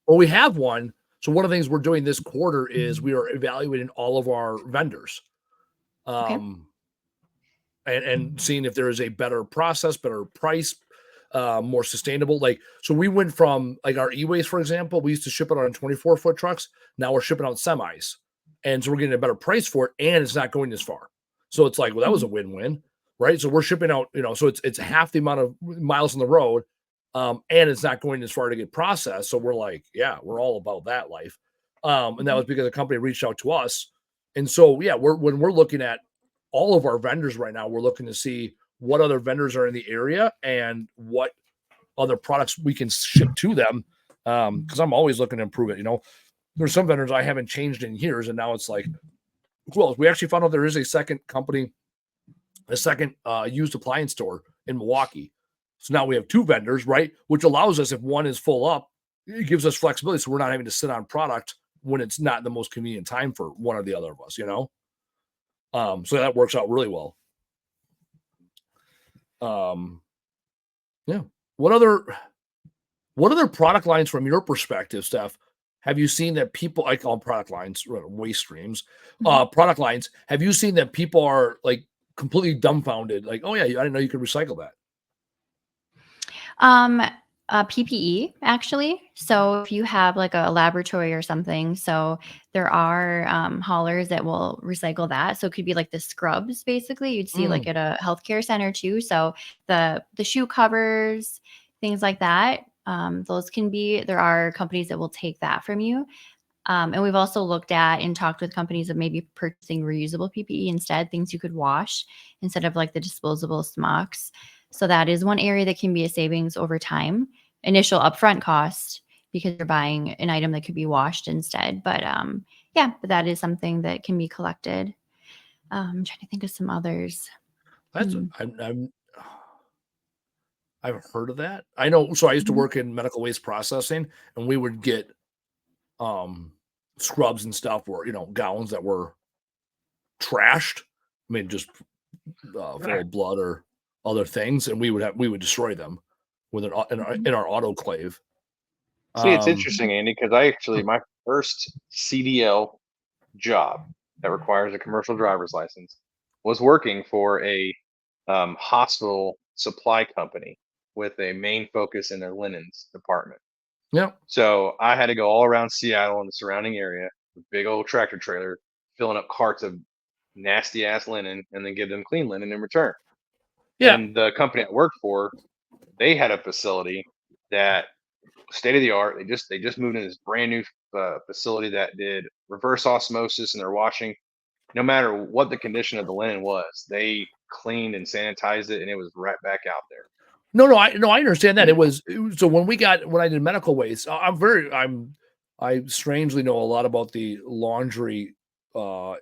well, we have one. So one of the things we're doing this quarter is we are evaluating all of our vendors. Okay. And seeing if there is a better process, better price, more sustainable. Like, so we went from like our e-waste, for example, we used to ship it on 24-foot trucks. Now we're shipping out semis. And so we're getting a better price for it, and it's not going as far. So it's like, well, that was a win-win, right? So we're shipping out, so it's half the amount of miles on the road, and it's not going as far to get processed. So we're like, yeah, we're all about that life. And that was because the company reached out to us. And so, yeah, when we're looking at all of our vendors right now, we're looking to see what other vendors are in the area and what other products we can ship to them. Because I'm always looking to improve it. There's some vendors I haven't changed in years, and now it's like, well, we actually found out there is a second company, a second used appliance store in Milwaukee. So now we have two vendors, right? Which allows us, if one is full up, it gives us flexibility, so we're not having to sit on product when it's not the most convenient time for one or the other of us. So that works out really well. Yeah. What other product lines from your perspective, Steph, have you seen that people, I call them product lines, waste streams, product lines, have you seen that people are like completely dumbfounded? Like, oh yeah, I didn't know you could recycle that. PPE actually. So if you have like a laboratory or something, so there are haulers that will recycle that. So it could be like the scrubs, basically. You'd see like at a healthcare center too. So the shoe covers, things like that. Those can be. There are companies that will take that from you. And we've also looked at and talked with companies of maybe purchasing reusable PPE instead, things you could wash instead of like the disposable smocks. So that is one area that can be a savings over time. Initial upfront cost because you're buying an item that could be washed instead. But but that is something that can be collected. I'm trying to think of some others. That's I've heard of that. I know. So I used to work in medical waste processing, and we would get scrubs and stuff were gowns that were trashed. I mean, just full of blood or other things, and we would destroy them with in our autoclave. See, it's interesting, Andy, because my first CDL job that requires a commercial driver's license was working for a hospital supply company with a main focus in their linens department. Yeah. So I had to go all around Seattle and the surrounding area with big old tractor trailer, filling up carts of nasty ass linen, and then give them clean linen in return. Yeah. And the company I worked for, they had a facility that state of the art. They just moved into this brand new facility that did reverse osmosis in their washing. No matter what the condition of the linen was, they cleaned and sanitized it, and it was right back out there. No, I understand that. It was so when I did medical waste, I strangely know a lot about the laundry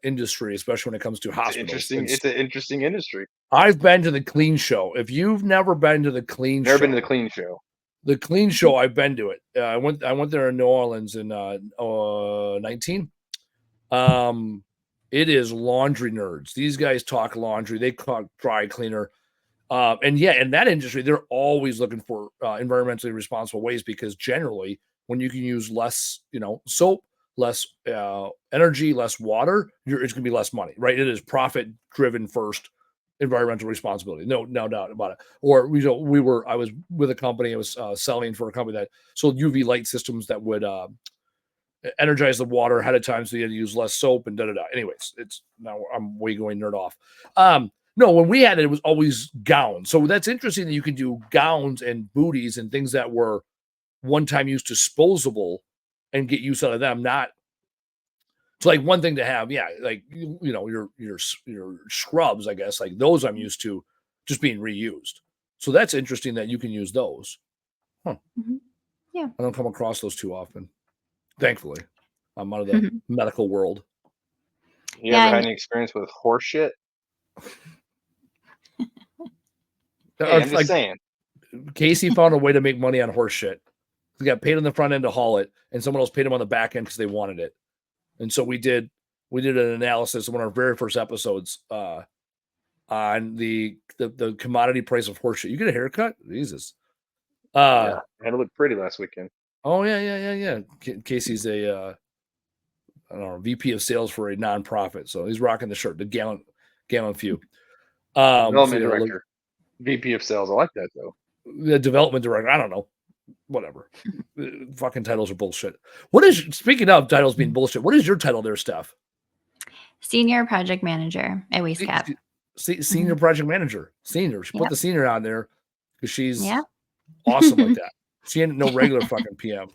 industry, especially when it comes to hospitals. It's an interesting industry. I've been to the Clean Show. If you've never been to the Clean Show, been to the Clean Show. The Clean Show, I've been to it. I went there in New Orleans in 19. It is laundry nerds. These guys talk laundry. They talk dry cleaner. And in that industry, they're always looking for environmentally responsible ways, because generally when you can use less, soap, less energy, less water, it's going to be less money, right? It is profit driven first, environmental responsibility. No doubt about it. Or I was with a company. I was selling for a company that sold UV light systems that would energize the water ahead of time, so you had to use less soap and da. Anyways, it's now I'm way going nerd off. No, when we had it, it was always gowns. So that's interesting that you can do gowns and booties and things that were one-time use disposable and get use out of them. Not it's like one thing to have, yeah, like your scrubs, I guess, like those I'm used to just being reused. So that's interesting that you can use those. Huh. Mm-hmm. Yeah. I don't come across those too often. Thankfully, I'm out of the medical world. You ever had any experience with horse shit? Hey, I'm just saying. Casey found a way to make money on horse shit. He got paid on the front end to haul it, and someone else paid him on the back end because they wanted it. And so we did an analysis in one of our very first episodes on the commodity price of horse shit. You get a haircut? Jesus. Yeah, I had to look pretty last weekend. Oh yeah. Casey's a I don't know, VP of sales for a nonprofit, so he's rocking the shirt, the gallon few. Development director, VP of sales. I like that though. The development director. I don't know, whatever. Fucking titles are bullshit. Speaking of titles being bullshit? What is your title there, Steph? Senior project manager at WasteCap. Senior project manager. Senior. She put the senior on there because she's awesome like that. She ain't no regular fucking PM.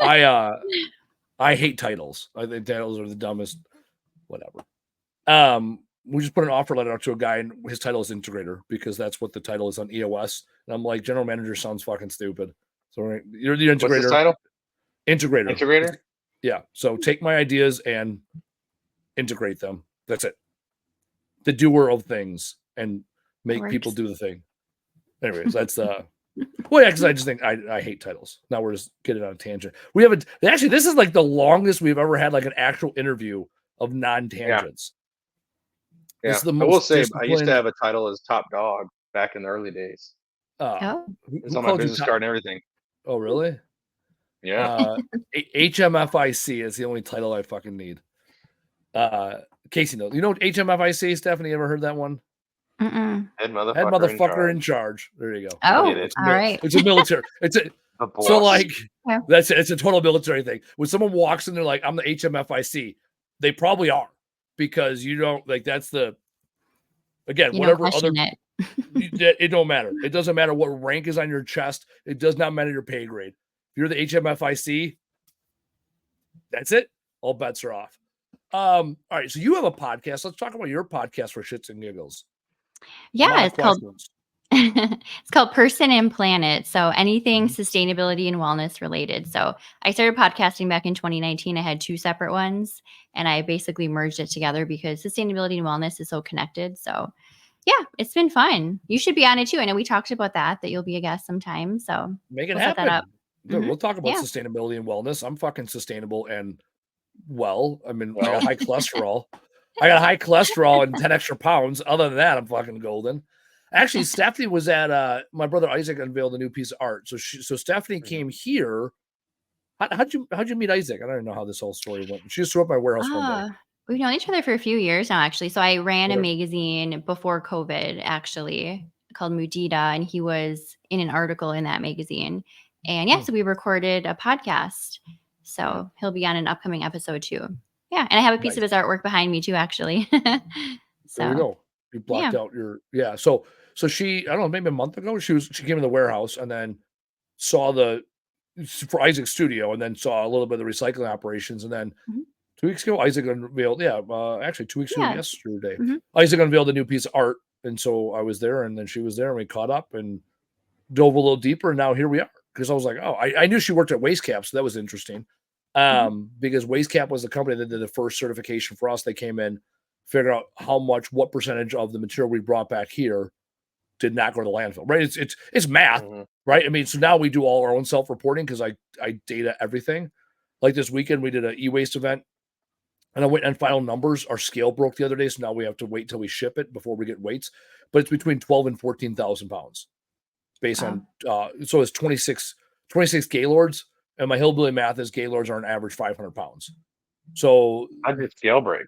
I hate titles. I think titles are the dumbest. Whatever. We just put an offer letter out to a guy, and his title is integrator because that's what the title is on EOS. And I'm like, general manager sounds fucking stupid. So you're the integrator. What's his title? Integrator. Integrator. Yeah. So take my ideas and integrate them. That's it. The doer of things and make people do the thing. Anyways, that's well, yeah, because I just think I hate titles. Now we're just getting on a tangent. We have actually, this is like the longest we've ever had like an actual interview of non-tangents. Yeah, I will say I used to have a title as top dog back in the early days. It's on my business card and everything. Oh, really? Yeah. HMFIC is the only title I fucking need. Casey knows. You know what HMFIC, Stephanie? Ever heard that one? Mm-mm. Head motherfucker in charge. There you go. Oh, all right. It's a military. So like that's it. It's a total military thing. When someone walks in, they're like, "I'm the HMFIC." They probably are because you don't like. That's the whatever other. It don't matter. It doesn't matter what rank is on your chest. It does not matter your pay grade. If you're the HMFIC, that's it. All bets are off. All right. So you have a podcast. Let's talk about your podcast for shits and giggles. Yeah, it's called Person and Planet. So anything sustainability and wellness related. So I started podcasting back in 2019. I had 2 separate ones and I basically merged it together because sustainability and wellness is so connected. So yeah, it's been fun. You should be on it too. I know we talked about that you'll be a guest sometime. So make it happen. We'll talk about sustainability and wellness. I'm fucking sustainable and well. I mean, I got high cholesterol. I got high cholesterol and 10 extra pounds. Other than that, I'm fucking golden. Actually, Stephanie was at my brother Isaac unveiled a new piece of art. So Stephanie came here. How'd you meet Isaac? I don't even know how this whole story went. She just threw up my warehouse one day. We've known each other for a few years now, actually. So I ran a magazine before COVID, actually, called Mudita, and he was in an article in that magazine. And so we recorded a podcast. So he'll be on an upcoming episode too. Yeah, and I have a piece of his artwork behind me too, actually. So there we go. You blocked out your So she, I don't know, maybe a month ago, she came in the warehouse and then saw for Isaac's studio and then saw a little bit of the recycling operations. And then 2 weeks ago, Isaac unveiled, actually 2 weeks ago yesterday, Isaac unveiled a new piece of art. And so I was there and then she was there and we caught up and dove a little deeper. And now here we are. Because I was like, I knew she worked at WasteCap, so that was interesting. Because WasteCap was the company that did the first certification for us. They came in, figured out what percentage of the material we brought back here did not go to the landfill, right? It's math, right? I mean, so now we do all our own self-reporting because I data everything. Like this weekend, we did an e-waste event, and I went and final numbers. Our scale broke the other day, so now we have to wait till we ship it before we get weights. But it's between 12 and 14,000 pounds, based on so it's 26 Gaylords. And my hillbilly math is Gaylords are on average 500 pounds. So how did scale break?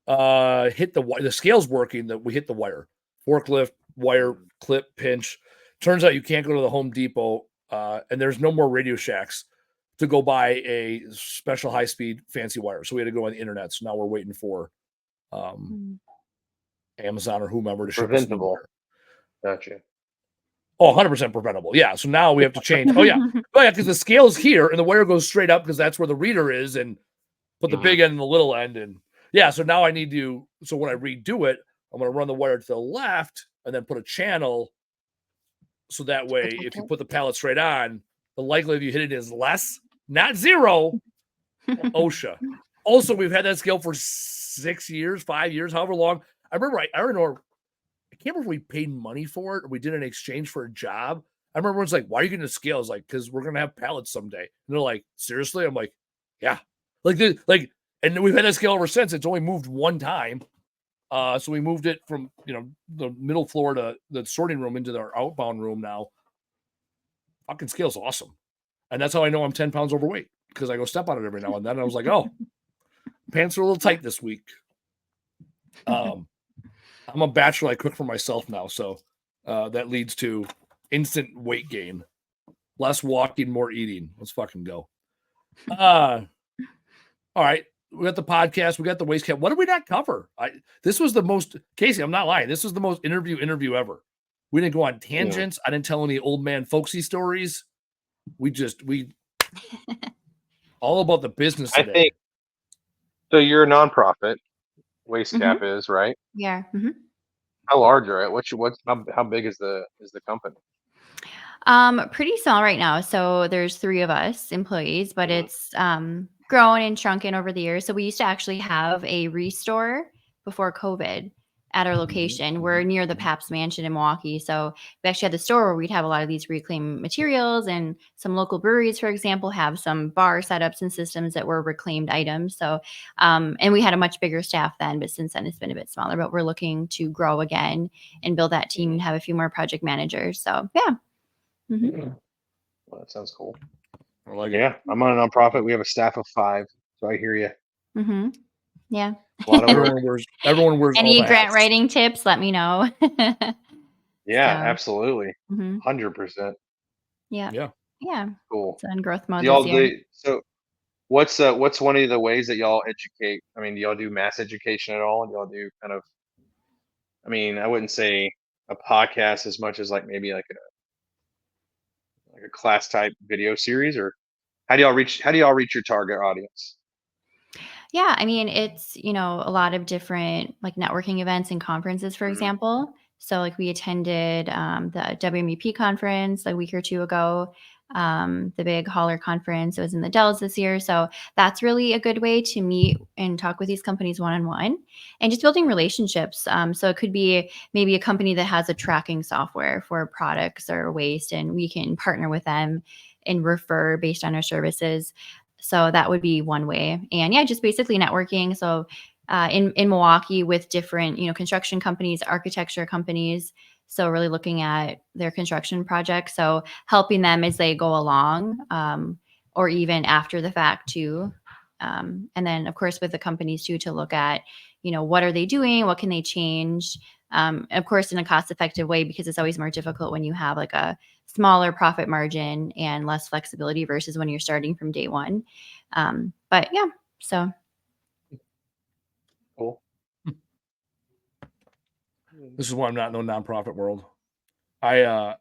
hit the scale's working, that we hit the wire. Forklift, wire, clip, pinch. Turns out you can't go to the Home Depot, and there's no more Radio Shacks to go buy a special high-speed fancy wire. So we had to go on the internet. So now we're waiting for Amazon or whomever to ship us a new wire. Gotcha. Oh, 100% preventable. Yeah. So now we have to change. Oh, yeah. Because the scale's here and the wire goes straight up because that's where the reader is, and put the big end and the little end. And yeah, so now I need to, so when I redo it, I'm going to run the wire to the left and then put a channel. So that way, if you put the pallet straight on, the likelihood of you hitting it is less, not zero. OSHA. Also, we've had that scale for 6 years, 5 years, however long. I remember, I don't know, I can't remember if we paid money for it or we did an exchange for a job. I remember everyone's like, why are you getting a scale? I was like, because we're going to have pallets someday. And they're like, seriously? I'm like, yeah. And we've had that scale ever since. It's only moved one time. So we moved it from, the middle floor to the sorting room into our outbound room now. Fucking scale's awesome. And that's how I know I'm 10 pounds overweight, because I go step on it every now and then. And I was like, oh, pants are a little tight this week. I'm a bachelor. I cook for myself now. So that leads to instant weight gain. Less walking, more eating. Let's fucking go. All right. We got the podcast. We got the waste cap. What did we not cover? This was the most, Casey, I'm not lying. This was the most interview ever. We didn't go on tangents. Yeah. I didn't tell any old man folksy stories. We all about the business today. I think, so you're a nonprofit. Waste Cap is, right? Yeah. How large are it? How big is the company? Pretty small right now. So there's 3 of us employees, but it's grown and shrunken over the years. So we used to actually have a restore before COVID at our location. We're near the Pabst Mansion in Milwaukee. So we actually had the store where we'd have a lot of these reclaimed materials, and some local breweries, for example, have some bar setups and systems that were reclaimed items. So, and we had a much bigger staff then, but since then it's been a bit smaller, but we're looking to grow again and build that team and have a few more project managers. So yeah. Well, that sounds cool. Yeah, I'm on a nonprofit. We have a staff of 5, so I hear you. Yeah. A lot of everyone wears any all the grant hats. writing tips, let me know. Yeah, absolutely. 100%. Yeah. Cool. So in growth mode this year. So what's one of the ways that y'all educate? I mean, do y'all do mass education at all? Do y'all do kind of, I mean, I wouldn't say a podcast as much as like maybe like a class type video series, or how do y'all reach your target audience? Yeah, I mean, it's, a lot of different like networking events and conferences, for example. So like we attended the WMEP conference a week or 2 ago, the big hauler conference. It was in the Dells this year. So that's really a good way to meet and talk with these companies one-on-one and just building relationships. So it could be maybe a company that has a tracking software for products or waste, and we can partner with them and refer based on our services. So that would be one way. And yeah, just basically networking. So in Milwaukee with different, construction companies, architecture companies. So really looking at their construction projects. So helping them as they go along, or even after the fact too. And then of course with the companies too, to look at, what are they doing? What can they change? Of course, in a cost-effective way, because it's always more difficult when you have like a smaller profit margin and less flexibility versus when you're starting from day one. But yeah, so. Cool. This is why I'm not in the nonprofit world. Well,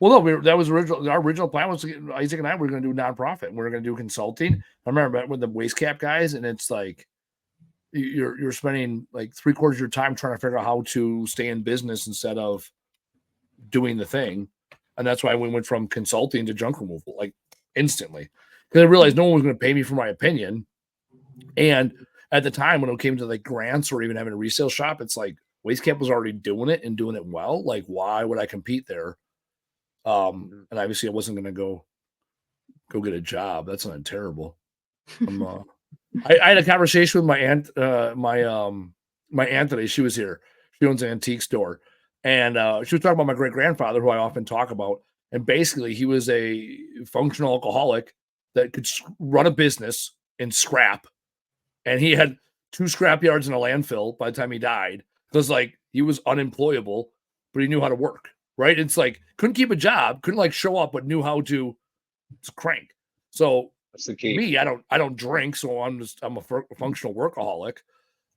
no, that was our original plan was Isaac and I were going to do nonprofit. We were going to do consulting. I remember with the waste cap guys, and it's like you're spending like 3/4 of your time trying to figure out how to stay in business instead of doing the thing. And that's why we went from consulting to junk removal, like instantly, because I realized no one was going to pay me for my opinion. And at the time when it came to like grants or even having a resale shop, it's like Waste Cap was already doing it and doing it well. Like, why would I compete there? And obviously I wasn't going to go get a job. That's not terrible. I had a conversation with my aunt, my aunt today. She was here. She owns an antique store. And she was talking about my great-grandfather, who I often talk about. And basically, he was a functional alcoholic that could run a business in scrap. And he had 2 scrapyards and a landfill by the time he died. Because like he was unemployable, but he knew how to work, right? It's like couldn't keep a job, couldn't like show up, but knew how to crank. So That's the key. me, I don't drink, so I'm a functional workaholic.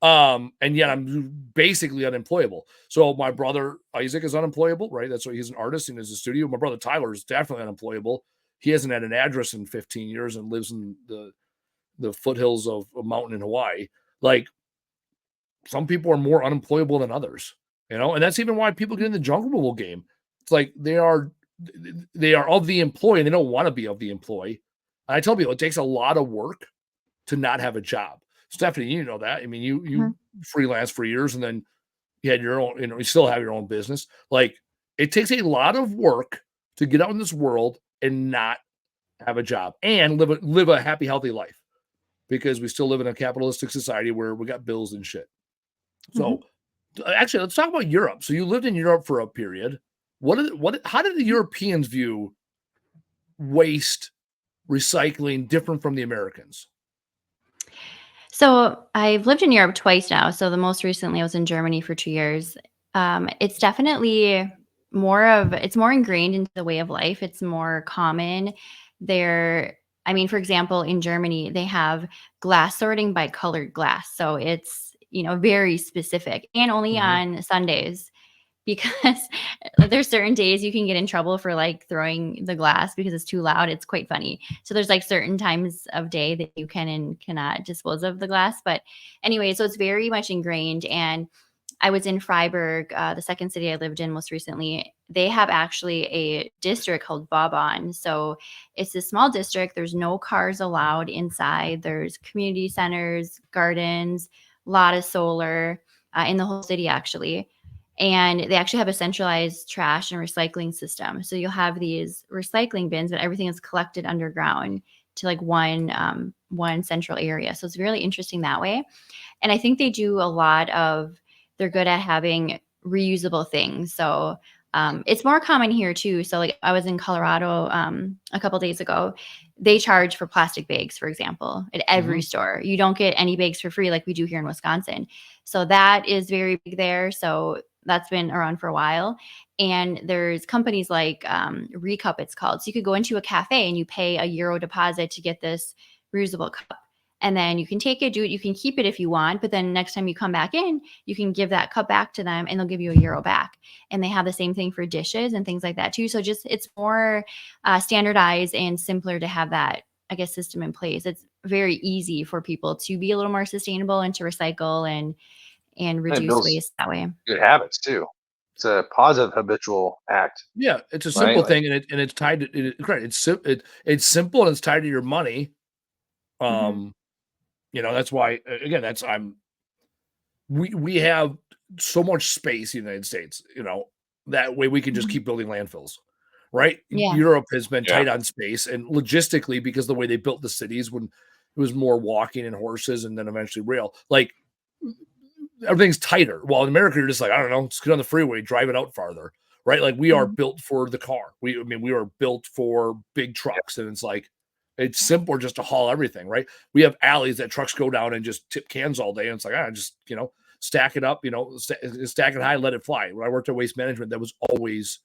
And yet I'm basically unemployable. So my brother Isaac is unemployable, right? That's why he's an artist and has a studio. My brother Tyler is definitely unemployable. He hasn't had an address in 15 years and lives in the foothills of a mountain in Hawaii. Like some people are more unemployable than others, and that's even why people get in the jungle rule game. It's like they are of the employee and they don't want to be of the employee. And I tell people it takes a lot of work to not have a job. Stephanie, you know that. I mean, you freelance for years and then you had your own, you still have your own business. Like it takes a lot of work to get out in this world and not have a job and live a happy, healthy life, because we still live in a capitalistic society where we got bills and shit. So actually, let's talk about Europe. So you lived in Europe for a period. How did the Europeans view waste, recycling different from the Americans? So I've lived in Europe twice now. So the most recently I was in Germany for 2 years. It's definitely it's more ingrained into the way of life. It's more common there. I mean, for example, in Germany, they have glass sorting by colored glass. So it's, very specific and only on Sundays, because there's certain days you can get in trouble for like throwing the glass because it's too loud. It's quite funny. So there's like certain times of day that you can and cannot dispose of the glass. But anyway, so it's very much ingrained. And I was in Freiburg, the second city I lived in most recently. They have actually a district called Bubba. So it's a small district. There's no cars allowed inside. There's community centers, gardens, a lot of solar in the whole city, actually. And they actually have a centralized trash and recycling system. So you'll have these recycling bins, but everything is collected underground to like one central area. So it's really interesting that way. And I think they do a lot of, they're good at having reusable things. So it's more common here too. So like I was in Colorado a couple days ago. They charge for plastic bags, for example, at every store. You don't get any bags for free like we do here in Wisconsin. So that is very big there. So that's been around for a while. And there's companies like Recup, it's called. So you could go into a cafe and you pay €1 deposit to get this reusable cup. And then you can take it, you can keep it if you want. But then next time you come back in, you can give that cup back to them and they'll give you €1 back. And they have the same thing for dishes and things like that too. So just it's more standardized and simpler to have that, I guess, system in place. It's very easy for people to be a little more sustainable and to recycle and reduce waste that way. Good habits too. It's a positive habitual act. Yeah, it's a simple thing, and it's tied to it's simple and it's tied to your money. That's why again we have so much space in the United States. That way we can just keep building landfills, right? Yeah. Europe has been tight on space and logistically because the way they built the cities when it was more walking and horses and then eventually rail, like. Everything's tighter. While in America, you're just like, I don't know, just get on the freeway, drive it out farther, right? Like we are built for the car. We are built for big trucks, and it's like it's simpler just to haul everything, right? We have alleys that trucks go down and just tip cans all day, and it's like just stack it up, stack it high, let it fly. When I worked at Waste Management, that was always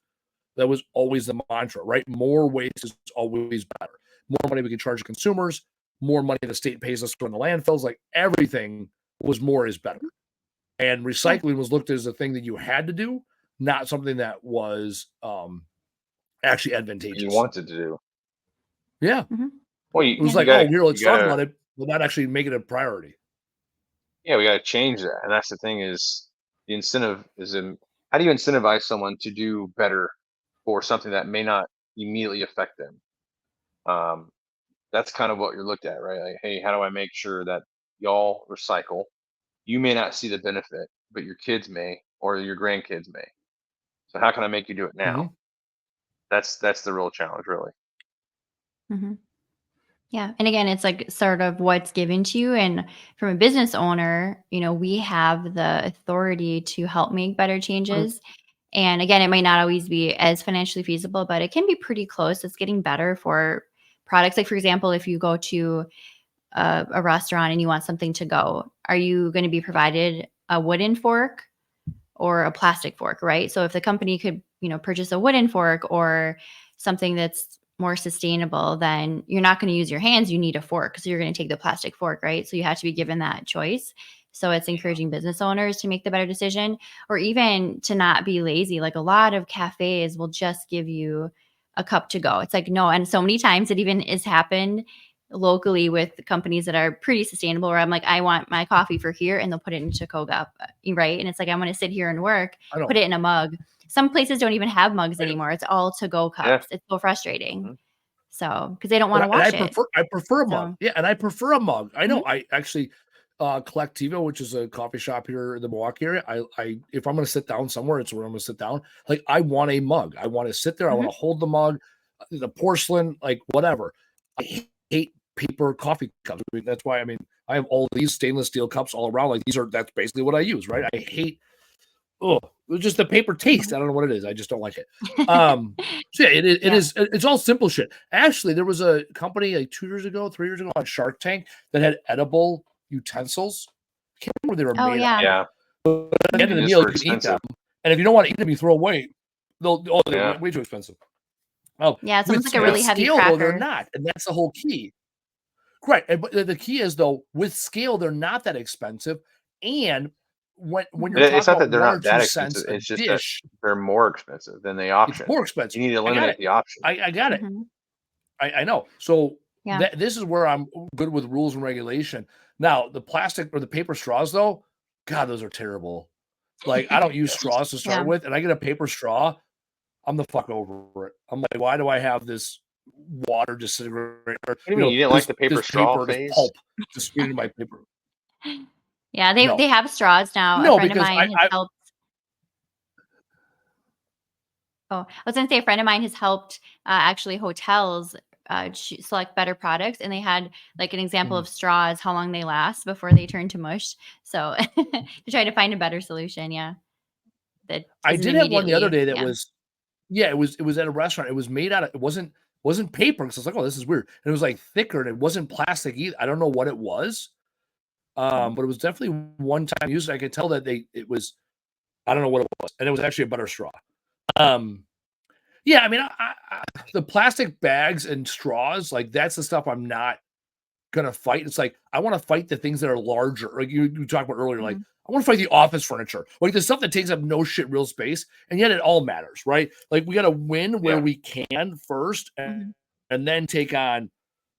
the mantra, right? More waste is always better. More money we can charge the consumers, more money the state pays us from the landfills. Like everything was more is better. And recycling was looked at as a thing that you had to do, not something that was actually advantageous. You wanted to do. Yeah. Well, it was like, let's talk about it, but not actually make it a priority. Yeah, we got to change that. And that's the thing is the incentive is how do you incentivize someone to do better for something that may not immediately affect them? That's kind of what you're looked at, right? Like, hey, how do I make sure that y'all recycle? You may not see the benefit, but your kids may, or your grandkids may. So how can I make you do it now? That's the real challenge, really. Yeah. And again, it's like sort of what's given to you. And from a business owner, we have the authority to help make better changes. And again, it might not always be as financially feasible, but it can be pretty close. It's getting better for products. Like, for example, if you go to a restaurant and you want something to go, are you going to be provided a wooden fork or a plastic fork, right? So if the company could, purchase a wooden fork or something that's more sustainable, then you're not going to use your hands. You need a fork. So you're going to take the plastic fork, right? So you have to be given that choice. So it's encouraging business owners to make the better decision, or even to not be lazy. Like a lot of cafes will just give you a cup to go. It's like, no. And so many times it even has happened locally with companies that are pretty sustainable, where I'm like, I want my coffee for here, and they'll put it into Koga, right? And it's like, I'm going to sit here and work, put it in a mug. Some places don't even have mugs anymore. It's all to-go cups. It's so frustrating. Mhm. So, because they don't want to wash it. I prefer a mug. So, Yeah, and I prefer a mug. I know. I actually Collectivo, which is a coffee shop here in the Milwaukee area. I if I'm going to sit down somewhere, it's where I'm going to sit down. Like, I want a mug. I want to sit there. I want to hold the mug, the porcelain, like whatever. I hate paper coffee cups. I mean, that's why. I mean, I have all these stainless steel cups all around. Like, that's basically what I use, right? I hate. Oh, just the paper taste. I don't know what it is. I just don't like it. So yeah, it's all simple shit. Actually, there was a company like 3 years ago on Shark Tank that had edible utensils. I can't remember what they were made of. Yeah. But at the end of the Just meal, were you can eat them. expensive. And if you don't want to eat them, you throw away. They're way too expensive. Yeah, it's almost like a really heavy scale, cracker. though, they're not. And that's the whole key. Right. But the key is, though, with scale, they're not that expensive. And when you're It's talking not that about they're 1 or not that 2 expensive. cents a It's just that dish, they're more expensive than the it's option. more expensive. You need to I got eliminate it. the option. I got it. Mhm. I know. So Yeah. this is where I'm good with rules and regulation. Now, the plastic or the paper straws, though, God, those are terrible. Like, I don't use straws to start Yeah. with, and I get a paper straw, I'm the fuck over it. I'm like, why do I have this water just sitting right there? What do you mean? You didn't like the paper straw this phase? pulp just sitting in my paper. Yeah, they No. have straws now. A No, friend of because mine has helped. Oh, I was going to say a friend of mine has helped actually hotels select better products, and they had like an example of straws, how long they last before they turn to mush. So to try to find a better solution, yeah. That I isn't did have one the other immediately, day that was, yeah, it was at a restaurant. It was made out of, it wasn't paper, because I was like, oh, this is weird. And it was like thicker, and it wasn't plastic either. I don't know what it was. But it was definitely one time use. I could tell that it was, I don't know what it was, and it was actually a butter straw. Yeah, I mean, the plastic bags and straws, like, that's the stuff I'm not gonna fight. It's like, I want to fight the things that are larger. Like you talked about earlier, like, I want to fight the office furniture, like the stuff that takes up no shit real space, and yet it all matters, right? Like, we got to win where we can first, and then take on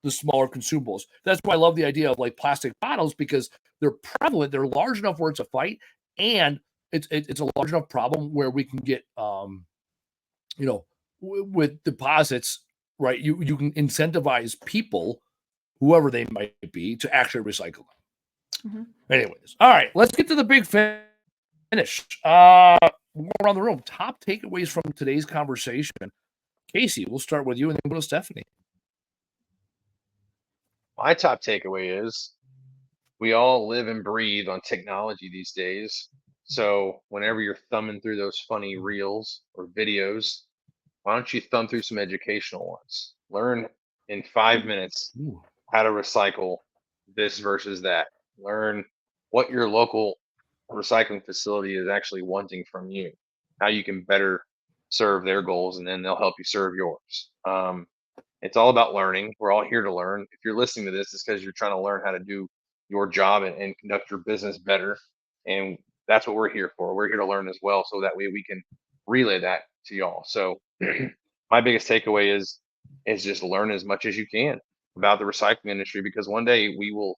the smaller consumables. That's why I love the idea of like plastic bottles, because they're prevalent. They're large enough where it's a fight, and it's a large enough problem where we can get with deposits, right? You can incentivize people, whoever they might be, to actually recycle them. Anyways, all right, let's get to the big finish. We'll go around the room. Top takeaways from today's conversation. Casey, we'll start with you, and then go to Stephanie. My top takeaway is we all live and breathe on technology these days. So whenever you're thumbing through those funny reels or videos, why don't you thumb through some educational ones? Learn in 5 minutes how to recycle this versus that. Learn what your local recycling facility is actually wanting from you, how you can better serve their goals, and then they'll help you serve yours. It's all about learning. We're all here to learn. If you're listening to this, it's because you're trying to learn how to do your job and conduct your business better. And that's what we're here for. We're here to learn as well, so that way we can relay that to y'all. So my biggest takeaway is just learn as much as you can about the recycling industry, because one day we will,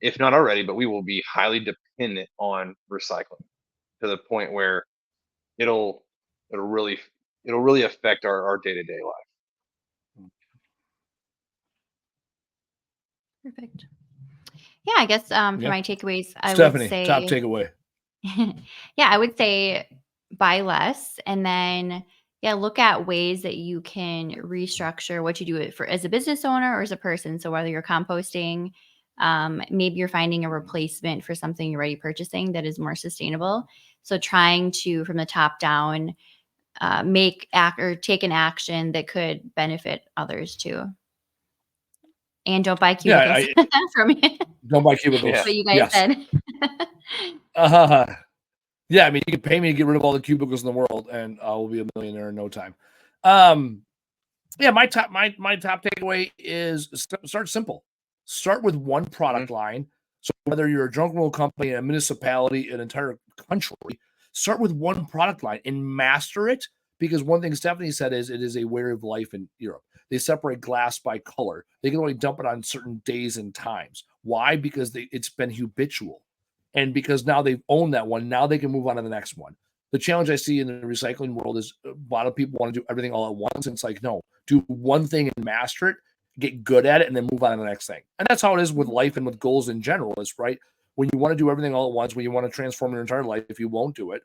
if not already, but we will be highly dependent on recycling to the point where it'll really affect our day-to-day life. Perfect. Yeah, I guess for my takeaways, I Stephanie, would say top takeaway. yeah, I would say buy less, and then look at ways that you can restructure what you do it for as a business owner or as a person. So whether you're composting, maybe you're finding a replacement for something you're already purchasing that is more sustainable. So trying to, from the top down, take an action that could benefit others too. And don't buy Yeah, cubicles from me. don't buy cubicles. Yeah. What you guys Yes. said. Yeah, I mean, you can pay me to get rid of all the cubicles in the world, and I will be a millionaire in no time. Yeah, my top takeaway is start simple. Start with one product line. So whether you're a junk removal company, a municipality, an entire country, start with one product line and master it. Because one thing Stephanie said is it is a way of life in Europe. They separate glass by color. They can only dump it on certain days and times. Why? Because it's been habitual. And because now they've owned that one, now they can move on to the next one. The challenge I see in the recycling world is a lot of people want to do everything all at once. And it's like, no, do one thing and master it, get good at it, and then move on to the next thing. And that's how it is with life and with goals in general, is right. When you want to do everything all at once, when you want to transform your entire life, if you won't do it,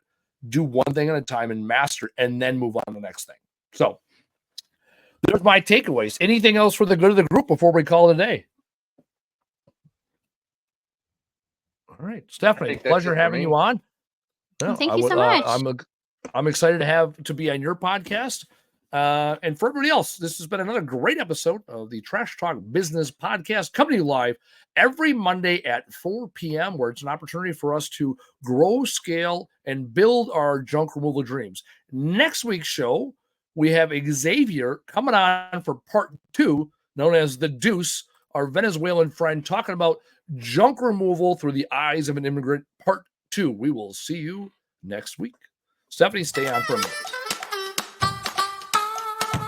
do one thing at a time and master it, and then move on to the next thing. So there's my takeaways. Anything else for the good of the group before we call it a day? All right, Stephanie, pleasure having you on. Well, thank you so much. I'm excited to be on your podcast. And for everybody else, this has been another great episode of the Trash Talk Business Podcast, coming to you live every Monday at 4 p.m., where it's an opportunity for us to grow, scale, and build our junk removal dreams. Next week's show, we have Xavier coming on for part 2, known as the Deuce, our Venezuelan friend, talking about junk removal through the eyes of an immigrant, part 2. We will see you next week. Stephanie, stay on for a minute.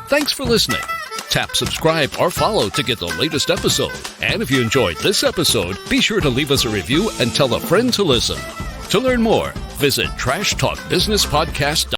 Thanks for listening. Tap subscribe or follow to get the latest episode. And if you enjoyed this episode, be sure to leave us a review and tell a friend to listen. To learn more, visit trashtalkbusinesspodcast.com.